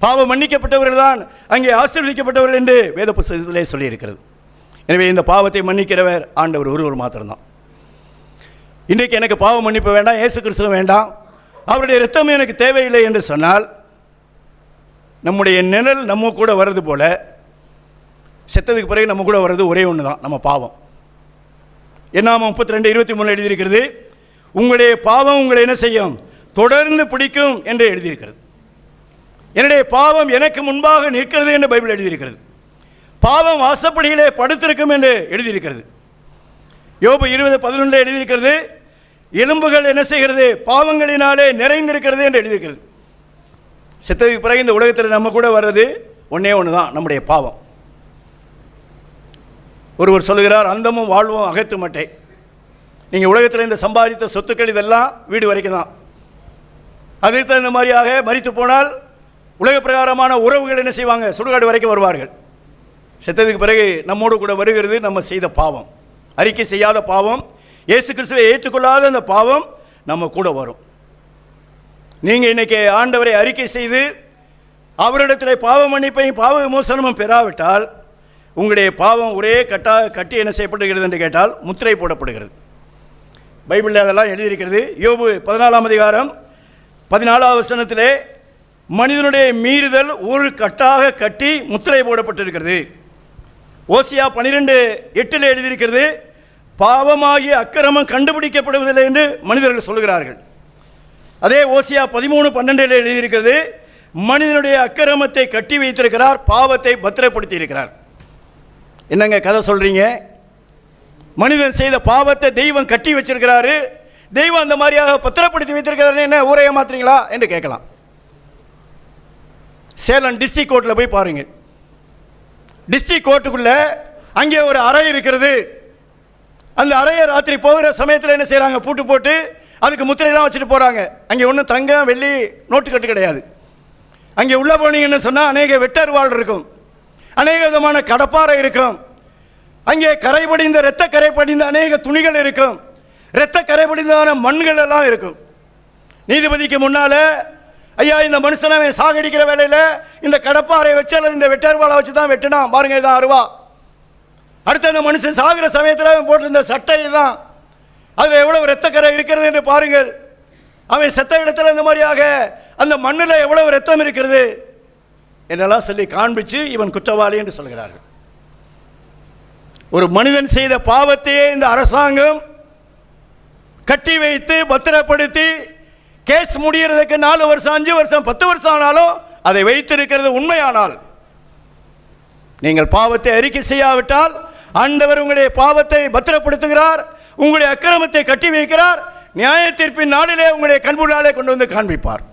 பாவம் மன்னிக்கப்பட்டவர்கள் தான் அங்கே ஆசீர்வதிக்கப்பட்டவர்கள் என்று வேத புத்தகத்திலே சொல்லியிருக்கிறது. எனவே இந்த பாவத்தை மன்னிக்கிறவர் ஆண்டவர் ஒருவர் மாத்திரம்தான். இன்றைக்கு எனக்கு பாவ மன்னிப்பு வேண்டாம், இயேசு கிறிஸ்து வேண்டாம், அவருடைய இரத்தம் எனக்கு தேவையில்லை என்று சொன்னால், நம்முடைய நிழல் நம்ம கூட வர்றது போல செத்ததுக்கு பிறகு நம்ம கூட வர்றது ஒரே ஒன்று தான், நம்ம பாவம். என்னாமம் 32:23 எழுதியிருக்கிறது, உங்களுடைய பாவம் உங்களை என்ன செய்யும்? தொடர்ந்து பிடிக்கும் என்று எழுதியிருக்கிறது. என்னுடைய பாவம் எனக்கு முன்பாக நிற்கிறது என்று பைபிள் எழுதியிருக்கிறது. பாவம் வாசப்படியிலே படுத்திருக்கும் என்று எழுதியிருக்கிறது. யோபு 20:11 எழுதியிருக்கிறது, எலும்புகள் என்ன செய்கிறது? பாவங்களினாலே நிறைந்திருக்கிறது என்று எழுதியிருக்கிறது. செத்ததுக்கு பிறகு இந்த உலகத்தில் நம்ம கூட வர்றது ஒன்றே ஒன்று தான், நம்முடைய பாவம். ஒருவர் சொல்லுகிறார், அந்தமும் வாழ்வும் அகத்து மட்டை. நீங்கள் உலகத்தில் இந்த சம்பாதித்த சொத்துக்கள் இதெல்லாம் வீடு வரைக்கும் தான். அதுக்கு தகுந்த மாதிரியாக மரித்து போனால் உலக பிரகாரமான உறவுகள் என்ன செய்வாங்க? சுடுகாடு வரைக்கும் வருவார்கள். செத்ததுக்கு பிறகு நம்மோடு கூட வருகிறது நம்ம செய்த பாவம், அறிக்கை செய்யாத பாவம், இயேசு கிறிஸ்துவை ஏற்றுக்கொள்ளாத அந்த பாவம் நம்ம கூட வரும். நீங்கள் இன்றைக்கி ஆண்டவரை அறிக்கை செய்து அவரிடத்தில் பாவ மன்னிப்பையும் பாவ விமோசனமும் பெறாவிட்டால் உங்களுடைய பாவம் ஒரே கட்டி என்ன செய்யப்படுகிறது என்று கேட்டால் முத்திரை போடப்படுகிறது. பைபிளில் அதெல்லாம் எழுதியிருக்கிறது. யோபு 14:14 மனிதனுடைய மீறுதல் ஒரு கட்டாக கட்டி முத்திரை போடப்பட்டிருக்கிறது. ஓசியா 12:8 எழுதியிருக்கிறது, பாவமாகிய அக்கிரமம் கண்டுபிடிக்கப்படுவதில்லை என்று மனிதர்கள் சொல்கிறார்கள். அதே ஓசியா 13:12 எழுதியிருக்கிறது, மனிதனுடைய அக்கிரமத்தை கட்டி வைத்திருக்கிறார், பாவத்தை பத்திரப்படுத்தி இருக்கிறார். என்னங்க கதை சொல்றீங்க? மனிதன் செய்த பாவத்தை தெய்வம் கட்டி வச்சிருக்கிறாரு, தெய்வம் அந்த மாதிரியாக பத்திரப்படுத்தி வைத்திருக்கிறாரு, என்ன ஊரைய மாத்துறீங்களா என்று கேட்கலாம். சேலம் டிஸ்ட்ரிக்ட் கோர்ட்டில் போய் பாருங்க. டிஸ்ட்ரிக்ட் கோர்ட்டுக்குள்ள அங்கே ஒரு அறை இருக்கிறது. அந்த அறையை ராத்திரி போகிற சமயத்தில் என்ன செய்கிறாங்க? பூட்டு போட்டு அதுக்கு முத்திரையெல்லாம் வச்சுட்டு போகிறாங்க. அங்கே ஒன்றும் தங்கம் வெள்ளி நோட்டு கட்டு கிடையாது. அங்கே உள்ள போனீங்கன்னு சொன்னால் அநேக வெட்டர்வாள் இருக்கும், அநேக விதமான கடப்பாறை இருக்கும், அங்கே கரை படிந்த இரத்த கரை படிந்த அநேக துணிகள் இருக்கும், இரத்த கரை படிந்தான மண்கள் எல்லாம் இருக்கும். நீதிபதிக்கு முன்னால, ஐயா இந்த மனுஷனை சாகடிக்கிற வேலையில் இந்த கடப்பாறை வச்சு அல்லது இந்த வெட்டர்வாளை வச்சு தான் வெட்டினா பாருங்க, இதான் அருவா. அடுத்த அந்த மனுஷன் சாகிற சமயத்தில் போட்டிருந்த சட்டை தான், அதில் எவ்வளவு இரத்தக்கரை இருக்கிறது என்று பாருங்கள். அவன் செத்த இடத்துல இந்த மாதிரியாக அந்த மண்ணில் எவ்வளவு இரத்தம் இருக்கிறது என்னெல்லாம் சொல்லி காண்பிச்சு இவன் குற்றவாளி என்று சொல்கிறார்கள். ஒரு மனிதன் செய்த பாவத்தையே இந்த அரசாங்கம் கட்டி வைத்து பத்திரப்படுத்தி கேஸ் முடிகிறதுக்கு 4 வருஷம் 5 வருஷம் 10 வருஷம் ஆனாலும் அதை வைத்திருக்கிறது உண்மையானால், நீங்கள் பாவத்தை அறிக்கை செய்யாவிட்டால் ஆண்டவர் உங்களுடைய பாவத்தை பத்திரப்படுத்துகிறார், உங்களுடைய அக்கிரமத்தை கட்டி வைக்கிறார், நியாய தீர்ப்பின் நாளிலே உங்களுடைய கண்முன்னாலே கொண்டு வந்து காண்பிப்பார்.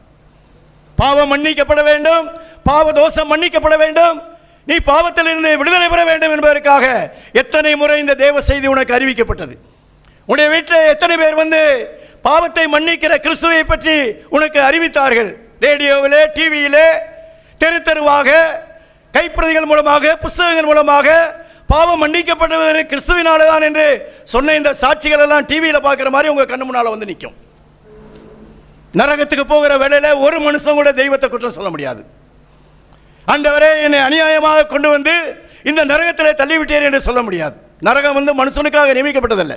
பாவம் மன்னிக்கப்பட வேண்டும், பாவ தோஷம் மன்னிக்கப்பட வேண்டும், நீ பாவத்திலிருந்து விடுதலை பெற வேண்டும் என்பதற்காக எத்தனை முறை இந்த தேவ செய்தி உனக்கு அறிவிக்கப்பட்டது. உன்னுடைய வீட்டில் எத்தனை பேர் வந்து பாவத்தை மன்னிக்கிற கிறிஸ்துவை பற்றி உனக்கு அறிவித்தார்கள்? ரேடியோவிலே, டிவியிலே, தெரு தெருவாக, கைப்பிரதிகள் மூலமாக, புஸ்தகங்கள் மூலமாக பாவம் மன்னிக்கப்பட்டது கிறிஸ்துவினாலே தான் என்று சொன்ன இந்த சாட்சிகள் எல்லாம் டிவியில் பார்க்குற மாதிரி உங்கள் கண்ணு முன்னால் வந்து நிற்கும். நரகத்துக்கு போகிற வேளையில ஒரு மனுஷன் கூட தெய்வத்தை குற்றம் சொல்ல முடியாது. ஆண்டவரே என்னை அநியாயமாக கொண்டு வந்து இந்த நரகத்திலே தள்ளிவிட்டேன் என்று சொல்ல முடியாது. நரகம் வந்து மனுஷனுக்காக நியமிக்கப்பட்டதல்ல,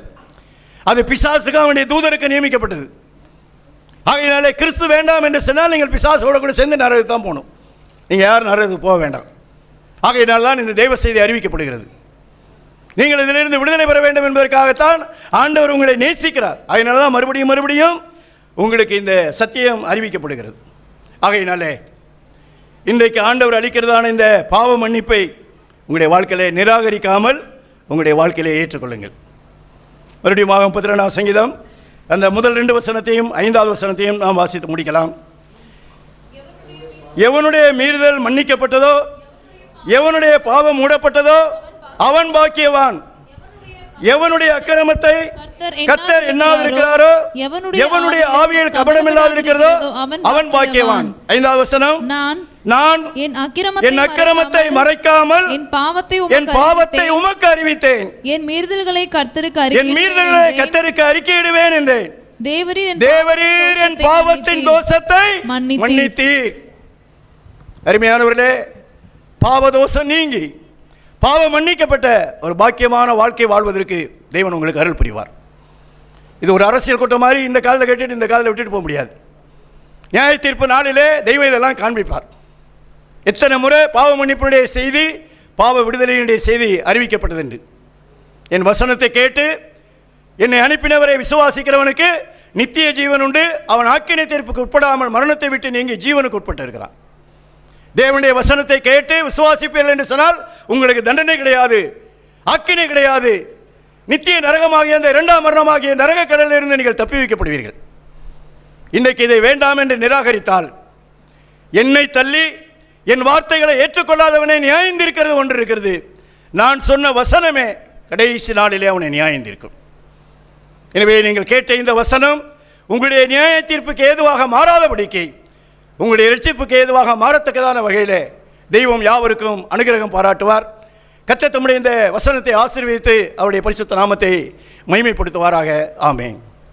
அது பிசாசுக்கு அவனுடைய தூதருக்கு நியமிக்கப்பட்டது. ஆகையினாலே கிறிஸ்து வேண்டாம் என்று சொன்னால் நீங்கள் பிசாசோட கூட சேர்ந்து நரகத்துக்கு தான் போகணும், நீங்கள் யாரும் நரகத்துக்கு போக வேண்டாம். ஆகையினால் தான் இந்த தெய்வ செய்தி அறிவிக்கப்படுகிறது. நீங்கள் இதிலிருந்து விடுதலை பெற வேண்டும் என்பதற்காகத்தான் ஆண்டவர் உங்களை நேசிக்கிறார். அதனால தான் மறுபடியும் மறுபடியும் உங்களுக்கு இந்த சத்தியம் அறிவிக்கப்படுகிறது. ஆகையினாலே இன்றைக்கு ஆண்டவர் அளிக்கிறதான இந்த பாவ மன்னிப்பை உங்களுடைய வாழ்க்கையிலே நிராகரிக்காமல் உங்களுடைய வாழ்க்கையிலே ஏற்றுக்கொள்ளுங்கள். மறுபடியும் 32ஆம் சங்கீதம் அந்த முதல் 2 வசனத்தையும் 5வது வசனத்தையும் நாம் வாசித்து முடிக்கலாம். எவனுடைய மீறுதல் மன்னிக்கப்பட்டதோ, எவனுடைய பாவம் மூடப்பட்டதோ அவன் பாக்கியவான். எவனுடைய அக்கிரமத்தை கர்த்தர் எண்ணாதிருக்கிறாரோ, எவனுடைய ஆவியில் கபடம் இல்லாதிருக்கிறதோ அவன் பாக்கியவான். 5வது வசனம், நான் என் அக்கிரமத்தை மறைக்காமல் என் பாவத்தை உமக்கு அறிவித்தேன், என் மீறுதல்களை கர்த்தருக்கு அறிக்கையிடுவேன் என்றேன். தேவரீர் என் பாவத்தின் தோஷத்தை மன்னித்தீர். அருமையானவர்களே, பாவதோஷம் நீங்கி பாவம் மன்னிக்கப்பட்ட ஒரு பாக்கியமான வாழ்க்கை வாழ்வதற்கு தேவன் உங்களுக்கு அருள் புரிவார். இது ஒரு அரசியல் கூட்டம் மாதிரி இந்த காதில் கேட்டுட்டு இந்த காதில் விட்டுட்டு போக முடியாது. நியாய தீர்ப்பு நாளிலே தெய்வம் இதெல்லாம் காண்பிப்பார். எத்தனை முறை பாவ மன்னிப்பினுடைய செய்தி, பாவ விடுதலையினுடைய செய்தி அறிவிக்கப்பட்டது என்று. என் வசனத்தை கேட்டு என்னை அனுப்பினவரை விசுவாசிக்கிறவனுக்கு நித்திய ஜீவன் உண்டு, அவன் ஆக்கினை தீர்ப்புக்கு உட்படாமல் மரணத்தை விட்டு நீங்கி ஜீவனுக்கு உட்பட்டு இருக்கிறான். தேவனுடைய வசனத்தை கேட்டு விசுவாசிப்பீர்கள் என்று சொன்னால் உங்களுக்கு தண்டனை கிடையாது, ஆக்கினை கிடையாது. நித்திய நரகமாகிய அந்த 2ஆம் மரணமாகிய நரக கடலில் இருந்து நீங்கள் தப்பி வைக்கப்படுவீர்கள். இன்றைக்கு இதை வேண்டாம் என்று நிராகரித்தால், என்னை தள்ளி என் வார்த்தைகளை ஏற்றுக்கொள்ளாதவனை நியாயந்திருக்கிறது ஒன்று இருக்கிறது. நான் சொன்ன வசனமே கடைசி நாளிலே அவனை நியாயந்திருக்கும். எனவே நீங்கள் கேட்ட இந்த வசனம் உங்களுடைய நியாய தீர்ப்புக்கு ஏதுவாக மாறாதபடிக்கு, உங்களுடைய இரட்சிப்புக்கு ஏதுவாக மாறத்தக்கதான வகையிலே தெய்வம் யாவருக்கும் அனுகிரகம் பாராட்டுவார். கர்த்தர் தம்முடைய இந்த வசனத்தை ஆசீர்வதித்து அவருடைய பரிசுத்த நாமத்தை மகிமைப்படுத்துவாராக. ஆமென்.